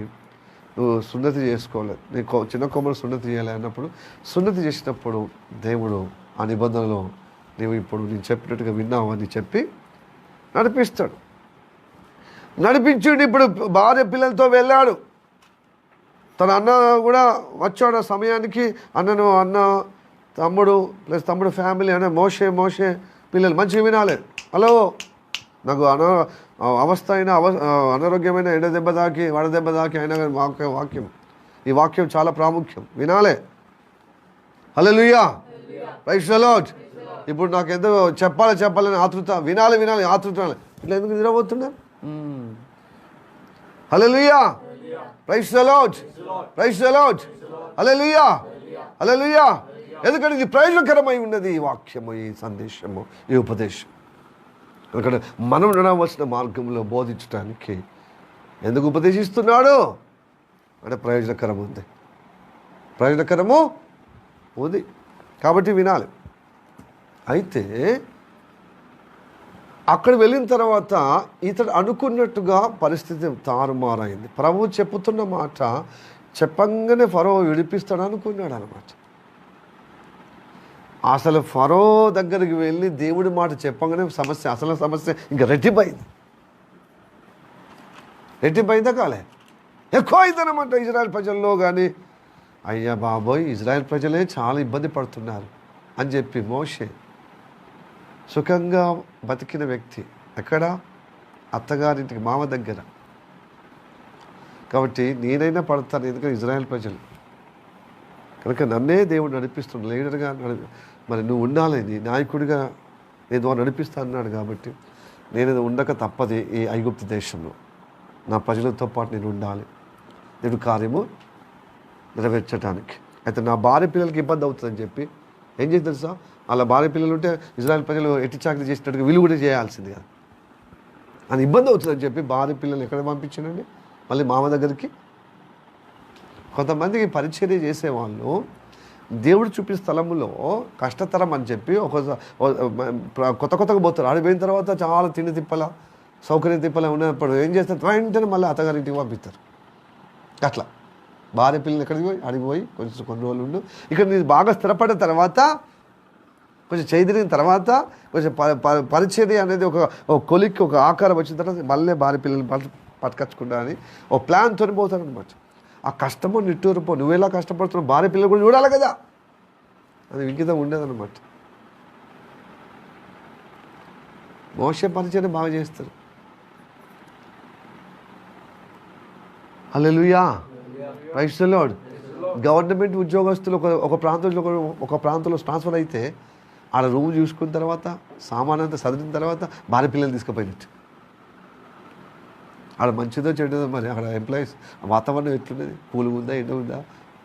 నువ్వు సున్నతి చేసుకోలేదు, నీకు చిన్న కొమ్మలు సున్నతి చేయాలి అన్నప్పుడు సున్నతి చేసినప్పుడు దేవుడు ఆ నిబంధనలో నీవు ఇప్పుడు నేను చెప్పినట్టుగా విన్నావు అని చెప్పి నడిపిస్తాడు. నడిపించుడు ఇప్పుడు భార్య పిల్లలతో వెళ్ళాడు. తన అన్న కూడా వచ్చాడు ఆ సమయానికి. అన్న తమ్ముడు ఫ్యామిలీ అన్న మోషే పిల్లలు మంచిగా వినాలి. హలో, నాకు అవస్థ అయినా అనారోగ్యమైన ఎండ దాకి వడదెబ్బ దాకి అయినా కానీ ఈ వాక్యం చాలా ప్రాముఖ్యం, వినాలే. Hallelujah, praise the lord. ఇప్పుడు నాకు ఎంతో చెప్పాలని ఆతృత, వినాలి ఆతృత. ఇట్లా ఎందుకు నిద్రపోతున్నా? Hallelujah, praise the lord, praise the lord, hallelujah. ఎందుకంటే ఇది ప్రయోజనకరమై ఉన్నది ఈ వాక్యము, ఈ సందేశము, ఈ ఉపదేశం. ఎందుకంటే మనం నడవలసిన మార్గంలో బోధించడానికి ఎందుకు ఉపదేశిస్తున్నాడు అంటే ప్రయోజనకరము ఉంది కాబట్టి వినాలి. అయితే అక్కడ వెళ్ళిన తర్వాత ఇతడు అనుకున్నట్టుగా పరిస్థితి తారుమారైంది. ప్రభువు చెప్పుతున్న మాట చెప్పంగానే ఫరో విడిపిస్తాడు అనుకున్నాడు అన్నమాట. అసలు ఫరో దగ్గరికి వెళ్ళి దేవుడి మాట చెప్పంగానే అసలు సమస్య ఇంకా రెట్టిపోయిందా కాలే, ఎక్కువ అయిందనమాట ఇజ్రాయెల్ ప్రజల్లో. కానీ అయ్యా బాబోయ్, ఇజ్రాయెల్ ప్రజలే చాలా ఇబ్బంది పడుతున్నారు అని చెప్పి మోషే సుఖంగా బతికిన వ్యక్తి ఎక్కడ? అత్తగారింటికి, మామ దగ్గర. కాబట్టి నేనైనా పడతాను, ఎందుకంటే ఇజ్రాయెల్ ప్రజలు కనుక నన్నే దేవుడు నడిపిస్తున్నాడు, లీడర్గా మరి నువ్వు ఉండాలి, నీ నాయకుడిగా నేను నడిపిస్తా అన్నాడు. కాబట్టి నేను ఉండక తప్పది ఈ ఐగుప్తు దేశంలో, నా ప్రజలతో పాటు నేను ఉండాలి దేవుడు కార్యము నెరవేర్చడానికి. అయితే నా భార్య పిల్లలకి ఇబ్బంది అవుతుందని చెప్పి ఏం చేసి తెలుసా, అలా భార్య పిల్లలు ఉంటే ఇజ్రాయెల్ ప్రజలు ఎట్టి చాకరీ చేసినట్టుగా వీళ్ళు కూడా చేయాల్సింది కదా, అని ఇబ్బంది అవుతుందని చెప్పి భార్య పిల్లలు ఎక్కడ పంపించానండి, మళ్ళీ మామ దగ్గరికి. కొంతమందికి పరిచర్య చేసేవాళ్ళు దేవుడు చూపే స్థలంలో కష్టతరం అని చెప్పి కొత్తగా పోతారు. ఆడిపోయిన తర్వాత చాలా తిండి తిప్పల సౌకర్యం తిప్పల ఉన్నప్పుడు ఏం చేస్తారు, వెంటనే మళ్ళీ అత్తగారింటికి పంపిస్తారు. అట్లా భార్య పిల్లలు ఎక్కడికి పోయి అడిగిపోయి కొంచెం కొన్ని రోజులు ఉండు, ఇక్కడ నీకు బాగా స్థిరపడిన తర్వాత, కొంచెం చేదిరిన తర్వాత, కొంచెం పరిచర్య అనేది ఒక కొలిక్కి ఒక ఆకారం వచ్చిన తర్వాత మళ్ళీ భార్య పిల్లల్ని పట్టుకొచ్చుకుంటా అని ఒక ప్లాన్తో పోతారనమాట. ఆ కష్టమో నిట్టూరుపో, నువ్వెలా కష్టపడుతున్నావు భార్య పిల్లలు కూడా చూడాలి కదా, అది వింకితం ఉండేదన్నమాట. మోషే పరిచర్య బాగా చేస్తారు. హల్లెలూయా, ప్రైజ్ ది లార్డ్. గవర్నమెంట్ ఉద్యోగస్తులు ఒక ప్రాంతంలో ట్రాన్స్ఫర్ అయితే ఆడ రూమ్ చూసుకున్న తర్వాత సామాన్ అంతా చదివిన తర్వాత భార్య పిల్లలు తీసుకుపోయినట్టు. ఆడ మంచిదో చెడ్డదో మరి అక్కడ ఎంప్లాయీస్ వాతావరణం ఎట్లున్నది, పూలు ఉందా ఎండ ఉందా,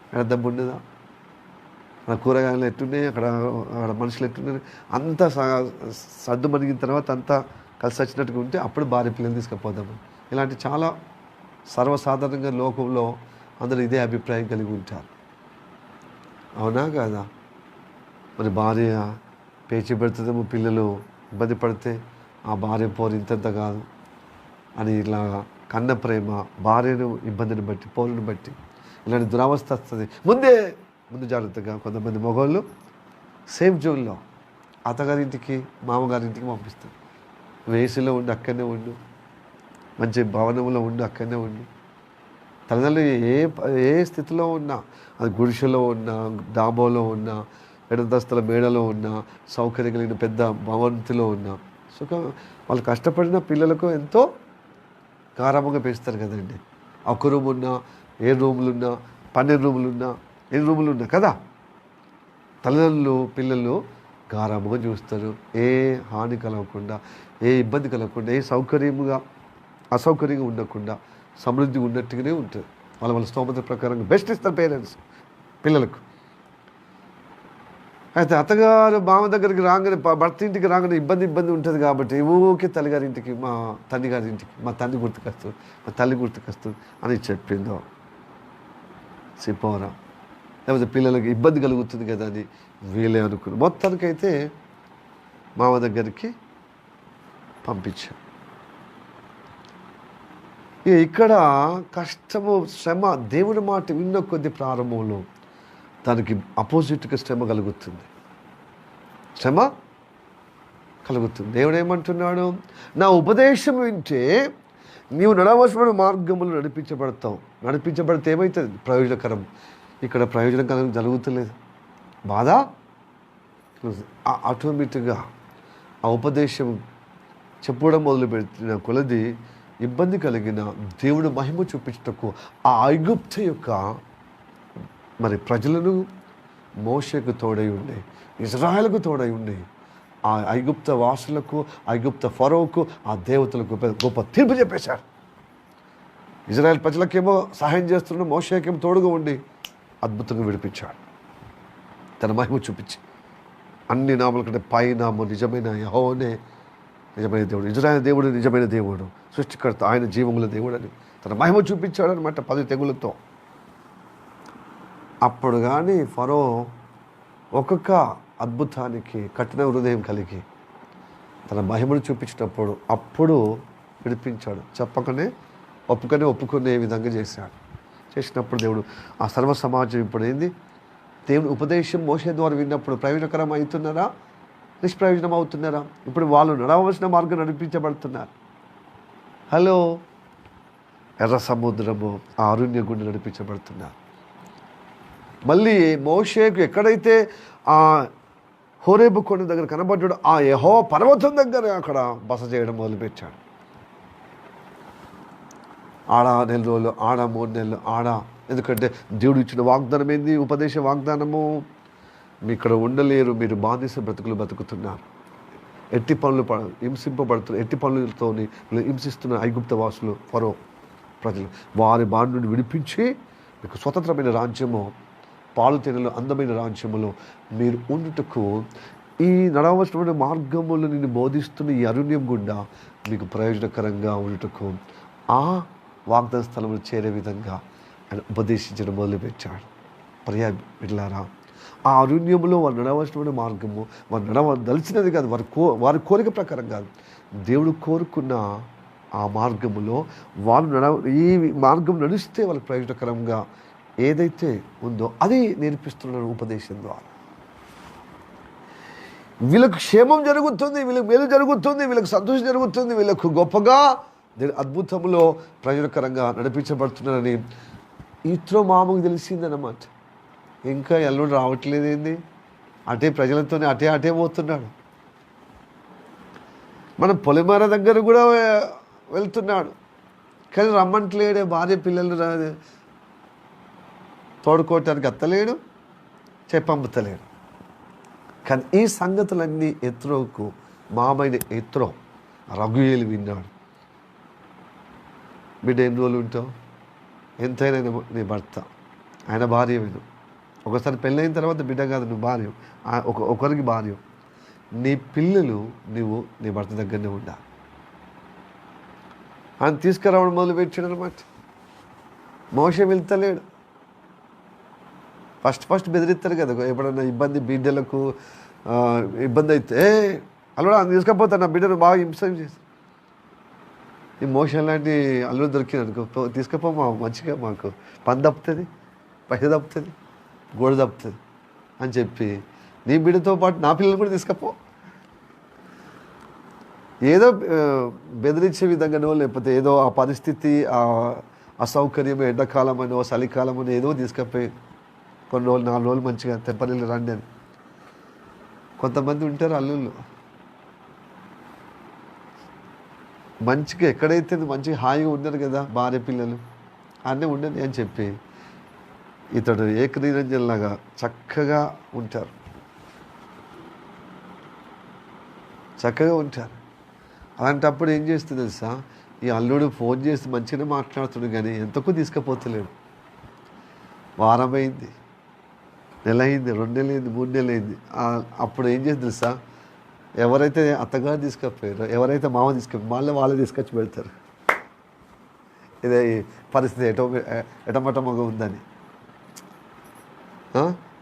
అక్కడ దెబ్బ ఉండదా, అక్కడ కూరగాయలు ఎట్లున్నాయి, అక్కడ మనుషులు ఎట్లున్నాయి, అంతా సర్దు మణిగిన తర్వాత అంతా కలిసి వచ్చినట్టుగా ఉంటే అప్పుడు భార్య పిల్లలు తీసుకుపోదాము. ఇలాంటి చాలా సర్వసాధారణంగా లోకంలో అందరూ ఇదే అభిప్రాయం కలిగి ఉంటారు. అవునా కాదా? మరి భార్య పేచి పెడుతుందేమో, పిల్లలు ఇబ్బంది పడితే ఆ భార్య పోరు ఇంతంత కాదు అని ఇలా కన్న ప్రేమ భార్యను ఇబ్బందిని బట్టి పోరుని బట్టి ఇలాంటి దురవస్థ వస్తుంది. ముందు జాగ్రత్తగా కొంతమంది మగవాళ్ళు సేఫ్ జోన్లో అత్తగారింటికి మామగారింటికి పంపిస్తారు. వేసిలో ఉండి అక్కడనే ఉండు, మంచి భవనంలో ఉండి అక్కడనే ఉండు. తల్లిదండ్రులు ఏ స్థితిలో ఉన్నా, అది గుడిసెలో ఉన్నా, డాబాలో ఉన్నా, ఎడంతస్తుల మేడలో ఉన్నా, సౌకర్యం కలిగిన పెద్ద భవంతిలో ఉన్నా, వాళ్ళు కష్టపడిన పిల్లలకు ఎంతో గారాబంగా పెంచుతారు కదండి. ఒక రూమ్ ఉన్నా, 7 రూములున్నా, 12 రూములున్నా, 8 రూములున్నా కదా, తల్లిదండ్రులు పిల్లలు గారాబంగా చూస్తారు. ఏ హాని కలగకుండా, ఏ ఇబ్బంది కలగకుండా, ఏ అసౌకర్యంగా ఉండకుండా సమృద్ధి ఉన్నట్టుగానే ఉంటుంది. వాళ్ళ స్తోమత ప్రకారంగా బెస్ట్ ఇస్తారు పేరెంట్స్ పిల్లలకు. అయితే అత్తగారు మామ దగ్గరికి రాగానే, భర్త ఇంటికి రాగానే ఇబ్బంది ఉంటుంది కాబట్టి ఊకే తల్లిగారింటికి, మా తండ్రిగారింటికి, మా తండ్రి గుర్తుకొస్తుంది, మా తల్లి గుర్తుకొస్తుంది అని చెప్పిందో సిపోరా. లేకపోతే పిల్లలకి ఇబ్బంది కలుగుతుంది కదా అని వీలే అనుకుని మొత్తానికైతే మామ దగ్గరికి పంపించాం. ఇక్కడ కష్టము శ్రమ దేవుడి మాట విన్న కొద్ది ప్రారంభంలో దానికి అపోజిట్గా శ్రమ కలుగుతుంది. దేవుడు ఏమంటున్నాడు, నా ఉపదేశం వింటే నీవు నడవలసిన మార్గములు నడిపించబడితే ఏమవుతుంది, ప్రయోజనకరం. ఇక్కడ ప్రయోజనకరం జరుగుతలేదు, బాధ. ఆటోమేటిక్గా ఆ ఉపదేశం చెప్పడం మొదలుపెట్టిన కొలది ఇబ్బంది కలిగిన దేవుడు మహిమ చూపించటకు ఆ ఐగుప్తు యొక్క మరి ప్రజలను మోషేకు తోడై ఉండే, ఇజ్రాయెల్కు తోడై ఉండే ఆ ఐగుప్త వాసులకు, ఐగుప్త ఫరోకు, ఆ దేవతలకు గొప్ప తీర్పు చెప్పేశారు. ఇజ్రాయెల్ ప్రజలకేమో సహాయం చేస్తున్న మోషేకేమో తోడుగా ఉండి అద్భుతంగా విడిపించాడు తన మహిమ చూపించి. అన్ని నామల కంటే పై నామం నిజమైన యెహోవానే నిజమైన దేవుడు, ఇజ్రాయెల్ దేవుడు నిజమైన దేవుడు, సృష్టికర్త, ఆయన జీవముల దేవుడు అని తన మహిమ చూపించాడు అనమాట 10 తెగులతో. అప్పుడు కానీ ఫరో ఒక్కొక్క అద్భుతానికి కఠిన హృదయం కలిగి తన మహిమను చూపించినప్పుడు అప్పుడు విడిపించాడు. ఒప్పుకునే విధంగా చేసినప్పుడు దేవుడు ఆ సర్వ సమాజం ఇప్పుడు ఏంది, దేవుని ఉపదేశం మోషే ద్వారా విన్నప్పుడు ప్రయోజనకరం అవుతున్నారా, నిష్ప్రయోజనం అవుతున్నారా? ఇప్పుడు వాళ్ళు నడవలసిన మార్గం నడిపించబడుతున్నారు. హలో, ఎర్ర సముద్రము ఆ అరణ్య గుండె నడిపించబడుతున్నారు. మళ్ళీ మోషేకు ఎక్కడైతే ఆ హోరేబు కొండ దగ్గర కనబడ్డాడు, ఆ యెహోవా పర్వతం దగ్గర అక్కడ బస చేయడం మొదలుపెట్టాడు. ఆడ 4 రోజులు, ఆడ 3 నెలలు, ఎందుకంటే దేవుడు ఇచ్చిన వాగ్దానం ఏంది, ఉపదేశ వాగ్దానము. మీ ఇక్కడ ఉండలేరు, మీరు బానిస బ్రతుకులు బతుకుతున్నారు. ఎట్టి పనులు హింసింపబడుతున్న ఎట్టి పనులతో హింసిస్తున్న ఐగుప్త వాసులు ఫరో ప్రజలు వారి బారి నుండి విడిపించి మీకు స్వతంత్రమైన రాజ్యము పాలు తేనెలు అందమైన రాజ్యములో మీరు ఉండుటకు ఈ నడవలసిన మార్గములు నిన్ను బోధిస్తున్న ఈ అరణ్యం గుండా మీకు ప్రయోజనకరంగా ఉండుటకు ఆ వాగ్దాన స్థలంలో చేరే విధంగా ఆయన ఉపదేశించడం మొదలుపెట్టాడు. బిడ్డలారా, ఆ అరణ్యంలో వారు నడవలసిన మార్గము వారు నడవదలిచినది కాదు, వారి కోరిక ప్రకారం కాదు, దేవుడు కోరుకున్న ఆ మార్గములో వారు ఈ మార్గం నడిస్తే వాళ్ళకి ప్రయోజనకరంగా ఏదైతే ఉందో అది నేర్పిస్తున్నారు ఉపదేశం ద్వారా. వీళ్ళకు క్షేమం జరుగుతుంది, వీళ్ళకి మేలు జరుగుతుంది, వీళ్ళకి సంతోషం జరుగుతుంది, వీళ్ళకు గొప్పగా అద్భుతంలో ప్రయోజనకరంగా నడిపించబడుతున్నారని ఇత్రో మామకు తెలిసిందన్నమాట. ఇంకా ఎల్లుండి రావట్లేదేంది, అటే ప్రజలతోనే అటే పోతున్నాడు. మన పొలిమేర దగ్గర కూడా వెళ్తున్నాడు, కానీ రమ్మంటలేడే, భార్య పిల్లలు తోడుకోవటానికి అత్తలేడు, చెప్పంపుతలేడు. కానీ ఈ సంగతులన్నీ ఎత్రోకు మామైన ఎత్రో రఘుయేలు విన్నాడు. బిడ్డ ఎన్ని రోజులు ఉంటావు, ఎంతైనా నీ భర్త, ఆయన భార్య విను. ఒకసారి పెళ్ళైన తర్వాత బిడ్డ కాదు, నువ్వు భార్య, ఒకరికి భార్య. నీ పిల్లలు నువ్వు నీ భర్త దగ్గరనే ఉండాలి. ఆయన తీసుకురావడం మొదలుపెట్టాడు అనమాట. మోషే వెళ్తలేడు. ఫస్ట్ బెదిరిస్తారు కదా, ఎప్పుడన్నా ఇబ్బంది, బిడ్డలకు ఇబ్బంది అయితే అల్లుడు ఆయన తీసుకపోతాను, నా బిడ్డను బాగా హింస చేసి. ఈ మోషన్ లాంటి అల్లుడు దొరికిననుకో, తీసుకపో మంచిగా, మాకు పని తప్పుతుంది, పైస తప్పుతుంది, గోడ తప్పుతుంది అని చెప్పి నీ బిడ్డతో పాటు నా పిల్లలు కూడా తీసుకపో. ఏదో బెదిరించే విధంగానో, లేకపోతే ఏదో ఆ పరిస్థితి, ఆ అసౌకర్యం, ఎండాకాలం అనో చలికాలం అని ఏదో తీసుకపోయి కొన్ని రోజులు 4 రోజులు మంచిగా తెప్పరిల్లు రండి అని. కొంతమంది ఉంటారు అల్లుళ్ళు, మంచిగా ఎక్కడైతే మంచిగా హాయిగా ఉన్నారు కదా భార్య పిల్లలు, అన్నీ ఉండని అని చెప్పి ఇతడు ఏకనిరంజన్లాగా చక్కగా ఉంటారు. అలాంటప్పుడు ఏం చేస్తుంది తెలుసా, ఈ అల్లుడు ఫోన్ చేసి మంచిగా మాట్లాడుతున్నాడు, కానీ ఎంతకు తీసుకుపోతలేడు. వారమైంది, నెల అయింది, 2 నెలలు అయింది, 3 నెలలు అయింది. అప్పుడు ఏం చేసి తెలుసా, ఎవరైతే అత్తగారు తీసుకపోయారో, ఎవరైతే మామ తీసుకపోయారో మళ్ళీ వాళ్ళే తీసుకొచ్చి పెడతారు. ఇదే పరిస్థితి ఎటమటమగా ఉందని,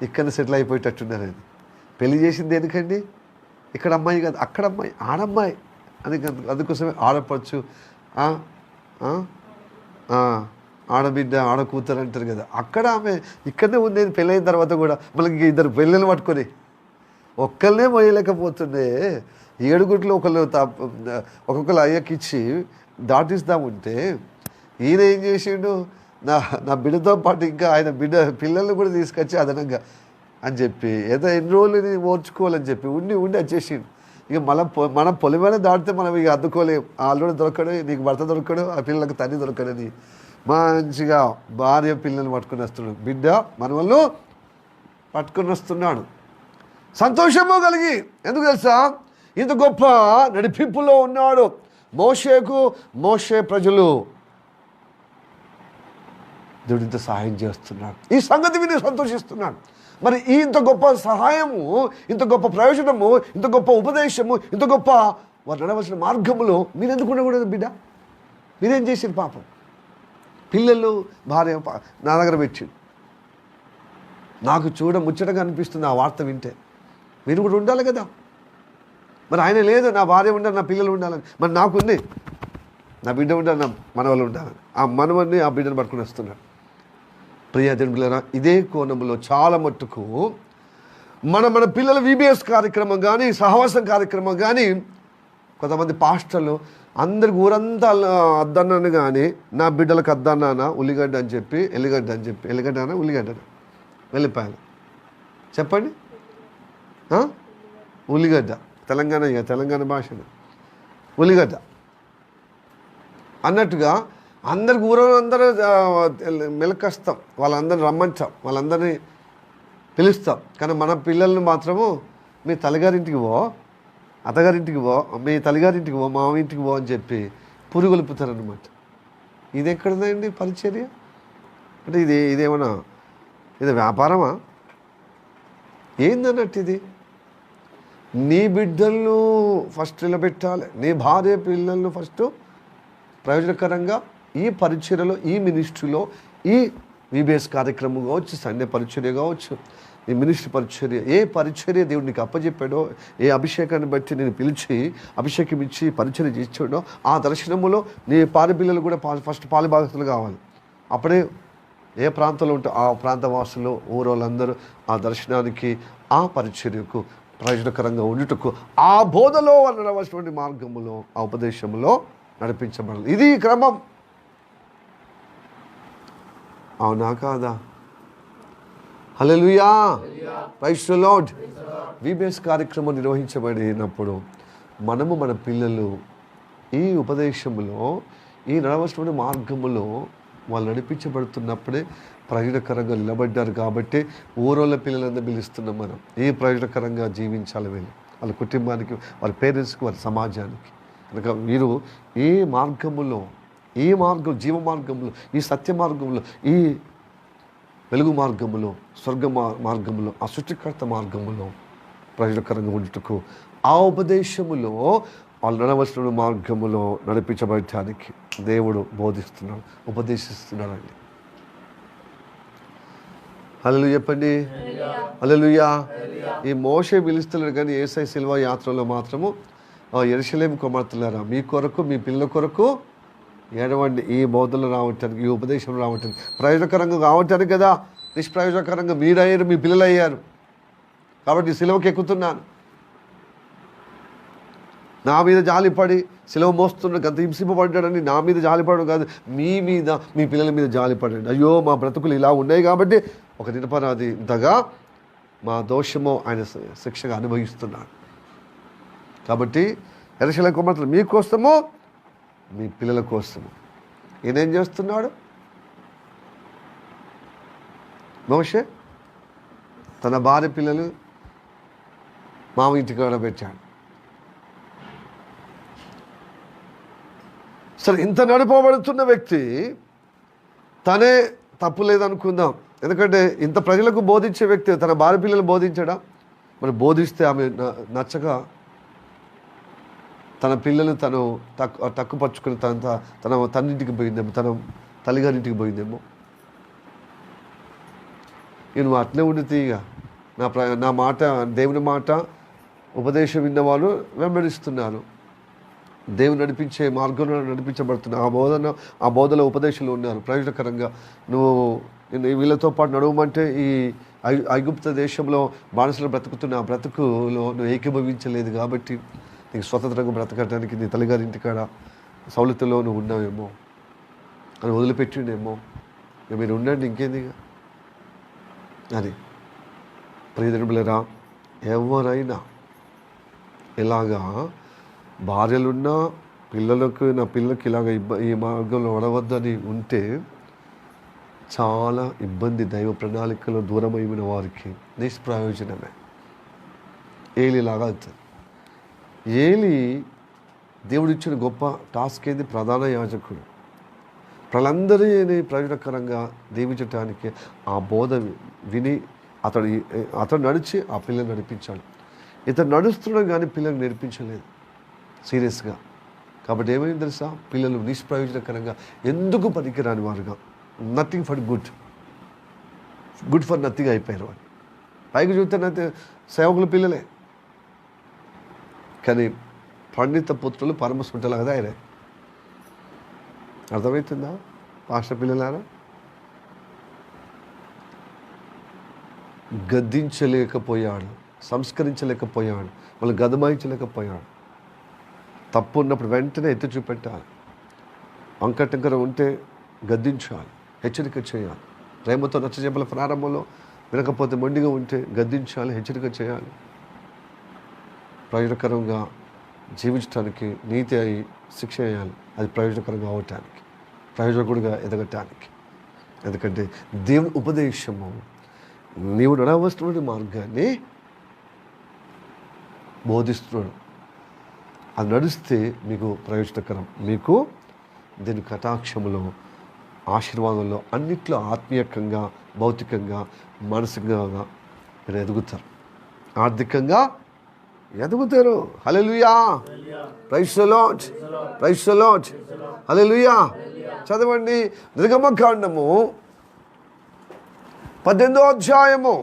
ఇక్కడ సెటిల్ అయిపోయేటట్టున్నారు. అది పెళ్లి చేసింది ఎందుకండి, ఇక్కడ అమ్మాయి కాదు, అక్కడ అమ్మాయి, ఆడమ్మాయి అని. అందుకోసమే ఆడపడుచు, ఆడబిడ్డ, ఆడకూతురు అంటారు కదా. అక్కడ ఆమె ఇక్కడనే ఉంది. పెళ్ళైన తర్వాత కూడా మళ్ళీ 2 పెళ్ళిళ్ళు పట్టుకొని ఒక్కళ్ళనే మోయలేకపోతుండే. 7 గుట్లు ఒక్కొక్కరు అయ్యకిచ్చి దాటిస్తాముంటే ఈయన ఏం చేసిండు, నా బిడ్డతో పాటు ఇంకా ఆయన పిల్లల్ని కూడా తీసుకొచ్చి అదనంగా అని చెప్పి ఏదో ఎన్ని రోజులు ఓర్చుకోవాలని చెప్పి ఉండి వచ్చేసిండు. ఇక మనం పొలిమేర దాటితే మనం ఇక అద్దుకోలేం. ఆ అల్లుడు దొరకడు, నీకు భర్త దొరకడు, ఆ పిల్లలకు తల్లి దొరకడని మంచిగా భార్య పిల్లల్ని పట్టుకుని వస్తున్నాడు, బిడ్డ మనవళ్ళు పట్టుకుని వస్తున్నాడు. సంతోషము కలిగి, ఎందుకు తెలుసా, ఇంత గొప్ప నడిపింపులో ఉన్నాడు. మోషే ప్రజలు దేవుడు ఇంత సహాయం చేస్తున్నాడు. ఈ సంగతి విని సంతోషిస్తున్నాడు. మరి ఇంత గొప్ప సహాయము, ఇంత గొప్ప ప్రయోజనము, ఇంత గొప్ప ఉపదేశము, ఇంత గొప్ప వారు నడవలసిన మార్గములో మీరు ఎందుకు ఉండకూడదు బిడ్డ? మీరేం చేసిన పాపం? పిల్లలు, భార్య నా దగ్గర పెట్టిండు. నాకు ముచ్చటగా అనిపిస్తుంది ఆ వార్త వింటే. మీరు కూడా ఉండాలి కదా. మరి ఆయన లేదు, నా భార్య ఉండాలి, నా పిల్లలు ఉండాలని. మరి నాకుంది, నా బిడ్డ ఉండాలి, నా మనవలు ఉండాలని. ఆ మనవల్ని, ఆ బిడ్డను పట్టుకుని వస్తున్నాడు. ప్రియజన పిల్లరా, ఇదే కోణంలో చాలా మట్టుకు మన పిల్లల VBS కార్యక్రమం కానీ, సహవాసం కార్యక్రమం కానీ, కొంతమంది పాస్టర్లు అందరికి ఊరంతా అద్దన్నాను కానీ నా బిడ్డలకు అద్దన్నానా ఉల్లిగడ్డ అని చెప్పి, ఎల్లిగడ్డనా ఉల్లిగడ్డనా, వెళ్ళిపోయాను చెప్పండి. ఉల్లిగడ్డ, తెలంగాణ భాషను ఉల్లిగడ్డ అన్నట్టుగా అందరికి ఊరందరూ మెలకస్తాం, వాళ్ళందరిని రమ్మంటాం, వాళ్ళందరినీ పిలుస్తాం. కానీ మన పిల్లల్ని మాత్రము మీ తల్లిగారింటికి అత్తగారింటికి పో, మీ తల్లిగారింటికి పో, మామ ఇంటికి పో అని చెప్పి పురుగొలుపుతారనమాట. ఇది ఎక్కడదండి పరిచర్య? అంటే ఇదేమన్నా ఇది వ్యాపారమా? ఏందన్నట్టు ఇది? నీ బిడ్డలను ఫస్ట్ నిలబెట్టాలి, నీ భార్య పిల్లలను ఫస్ట్ ప్రయోజనకరంగా ఈ పరిచర్యలో, ఈ మినిస్ట్రీలో, ఈ VBS కార్యక్రమం కావచ్చు, సండే పరిచర్య కావచ్చు, ఈ మినిస్ట్రీ పరిచర్య, ఏ పరిచర్య దేవుడు నీకు అప్పచెప్పాడో, ఏ అభిషేకాన్ని బట్టి నేను పిలిచి అభిషేకం ఇచ్చి పరిచర్య చేసాడో ఆ దర్శనములో నీ పిల్లలు కూడా ఫస్ట్ పాలుభాగస్తులు కావాలి. అప్పుడే ఏ ప్రాంతంలో ఉంటే ఆ ప్రాంత వాసులు ఊరోళ్ళందరూ ఆ దర్శనానికి, ఆ పరిచర్యకు ప్రయోజనకరంగా ఉండుటకు ఆ బోధలో నడవలసినటువంటి మార్గములో, ఆ ఉపదేశంలో నడిపించబడాలి. ఇది క్రమం. అవునా కాదా? హల్లెలూయా, ప్రైజ్ ది లార్డ్. VBS కార్యక్రమం నిర్వహించబడినప్పుడు మనము మన పిల్లలు ఈ ఉపదేశంలో, ఈ నడవలసినటువంటి మార్గములో వాళ్ళు నడిపించబడుతున్నప్పుడే ప్రయోజనకరంగా నిలబడ్డారు. కాబట్టి ఊరోళ్ళ పిల్లలందరూ పిలుస్తున్నాం మనం. ఏ ప్రయోజనకరంగా జీవించాలి వీళ్ళు, వాళ్ళ కుటుంబానికి, వాళ్ళ పేరెంట్స్కి, వాళ్ళ సమాజానికి. కనుక మీరు ఈ మార్గములో, ఈ మార్గం, జీవ మార్గంలో, ఈ సత్య మార్గంలో, ఈ వెలుగు మార్గములో, స్వర్గ మార్గములో, ఆ సృష్టికర్త మార్గములో ప్రయోజనకరంగా ఉండుటకు ఆ ఉపదేశములో వాళ్ళు నడవలసిన మార్గములో నడిపించబడటానికి దేవుడు బోధిస్తున్నాడు, ఉపదేశిస్తున్నాడండి. హల్లెలూయా చెప్పండి. హల్లెలూయా. ఈ మోషే పిలుస్తున్నాడు, కానీ యేసయ్య శిలువ యాత్రలో మాత్రము యెరూషలేము కుమార్తెలారా, మీ కొరకు, మీ పిల్లల కొరకు ఏడవండి. ఈ బోధనలు రావటానికి, ఈ ఉపదేశం రావటానికి, ప్రయోజనకరంగా కావటానికి కదా. నిష్ప్రయోజనకరంగా మీరయ్యారు, మీ పిల్లలు అయ్యారు. కాబట్టి సిలువకి ఎక్కుతున్నాను, నా మీద జాలిపడి సిలువ మోస్తున్నాడు, గంత హింసింపబడ్డాడని నా మీద జాలిపడడం కాదు, మీ మీద, మీ పిల్లల మీద జాలిపడండి. అయ్యో మా బ్రతుకులు ఇలా ఉన్నాయి కాబట్టి ఒక నిరపరాధి ఇంతగా మా దోషమో ఆయన శిక్షగా అనుభవిస్తున్నాడు. కాబట్టి యెరూషలేము కుమార్తెలు మీకోసమో, మీ పిల్లల కోసము ఈయనేం చేస్తున్నాడు? మోషే తన భార్య పిల్లలు మామ ఇంటికి కూడా పెట్టాడు. సరే, ఇంత నడిపబడుతున్న వ్యక్తి తనే తప్పు లేదనుకుందాం. ఎందుకంటే ఇంత ప్రజలకు బోధించే వ్యక్తి తన భార్య పిల్లలు బోధించడా? మరి బోధిస్తే ఆమె నచ్చక తన పిల్లలు తను తక్కుపరుచుకుని తన తన్నింటికి పోయిందేమో, తన తల్లిగారింటికి పోయిందేమో. నేను అట్లే ఉండితే ఇక నా మాట, దేవుని మాట, ఉపదేశం విన్నవాళ్ళు వెంబడిస్తున్నారు, దేవుని నడిపించే మార్గంలో నడిపించబడుతున్నారు. ఆ బోధలో ఉపదేశాలు ఉన్నారు. ప్రయోజనకరంగా నువ్వు వీళ్ళతో పాటు నడవమంటే ఈ ఐగుప్త దేశంలో బానిసలు బ్రతుకుతున్న ఆ బ్రతుకులో నువ్వు ఏకీభవించలేదు కాబట్టి నీకు స్వతంత్రంగా బ్రతకడానికి నీ తల్లిగారి ఇంటికాడ సౌలతులో నువ్వు ఉన్నావేమో అని వదిలిపెట్టిండేమో. ఇక మీరు ఉండండి, ఇంకేంది అది. ప్రియదనులరా, ఎవరైనా ఇలాగా భార్యలున్నా పిల్లలకు, నా పిల్లలకి ఇలాగ ఈ మార్గంలో నడవద్దని ఉంటే చాలా ఇబ్బంది. దైవ ప్రణాళికలో దూరమైన వారికి నిష్ప్రయోజనమే. ఏలిలాగా అవుతుంది. ఏలి దేవుడిచ్చిన గొప్ప టాస్క్ ఏంది? ప్రధాన యాజకుడు. ప్రజలందరినీ ప్రయోజనకరంగా దీవించటానికి ఆ బోధ విని అతడు నడిచి ఆ పిల్లలు నడిపించాడు. ఇతను నడుస్తున్నాడు కానీ పిల్లలు నేర్పించలేదు సీరియస్గా. కాబట్టి ఏమైంది తెలుసా? పిల్లలు నిష్ప్రయోజనకరంగా, ఎందుకు పనికిరాని వారుగా, nothing for good for nothing అయిపోయారు వాళ్ళు. పైకి చూస్తే సేవకుల పిల్లలే, కానీ పండిత పుత్రులు పరమసుంటలు కదా ఆయన. అర్థమవుతుందా పాస్టర్ పిల్లలారా? గద్దించలేకపోయాడు, సంస్కరించలేకపోయాడు, వాళ్ళు గదమాయించలేకపోయాడు. తప్పు ఉన్నప్పుడు వెంటనే ఎత్తి చూపెట్టాలి. వంకటంకర ఉంటే గద్దించాలి, హెచ్చరిక చేయాలి. ప్రేమతో నచ్చజెప్పల ప్రారంభంలో వినకపోతే మొండిగా ఉంటే గద్దించాలి, హెచ్చరిక చేయాలి. ప్రయోజనకరంగా జీవించడానికి నీతి అయి శిక్ష వేయాలి. అది ప్రయోజనకరంగా అవటానికి, ప్రయోజకుడిగా ఎదగటానికి. ఎందుకంటే దేవుని ఉపదేశము నీవు నడవలసినటువంటి మార్గాన్ని బోధిస్తున్నాడు. అది నడిస్తే మీకు ప్రయోజనకరం, మీకు దీని కటాక్షములో, ఆశీర్వాదంలో, అన్నిట్లో ఆత్మీయంగా, భౌతికంగా, మానసికంగా మీరు ఎదుగుతారు, ఆర్థికంగా ఎదుగుతారు. Hallelujah, praise the lord, praise the lord, hallelujah. చదవండి నిర్గమకాండము 18వ అధ్యాయము,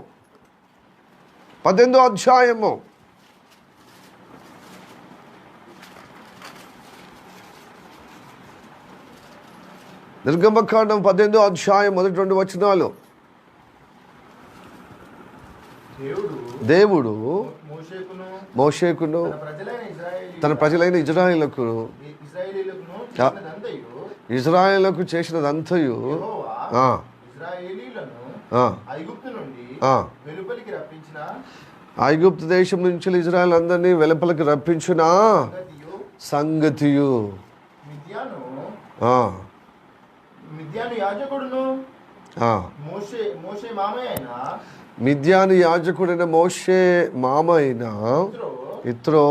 18వ అధ్యాయము నిర్గమకాండం 18వ అధ్యాయం మొదటి 2 వచనాలు. దేవుడు మోషేకును తన ప్రజలైన ఇజ్రాయేలుకు చేసినదంతయు ఐగుప్తు దేశం నుంచి ఇజ్రాయేల్ అందరినీ వెలుపలికి రప్పించిన సంగతియు మిద్యాను యాజకుడైన మోషే మామ అయిన ఇత్రో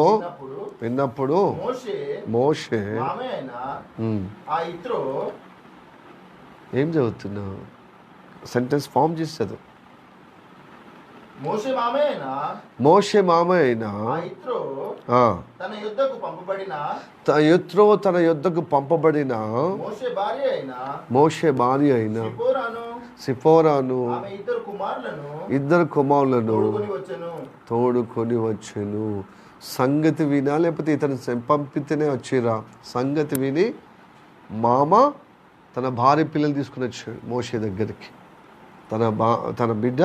విన్నప్పుడు మోషే ఏం చదువుతున్నావు? సెంటెన్స్ ఫామ్ చేసి చదువు. మోషే మామ అయిన తన యుద్ధకు పంపబడిన మోషే భార్య అయిన సిపోరాను ఇద్దరు కుమారులను తోడుకొని వచ్చెను. సంగతి వినా, లేకపోతే ఇతను పంపితేనే వచ్చిరా? సంగతి విని మామ తన భార్య పిల్లలు తీసుకుని వచ్చాడు మోషే దగ్గరికి. తన బిడ్డ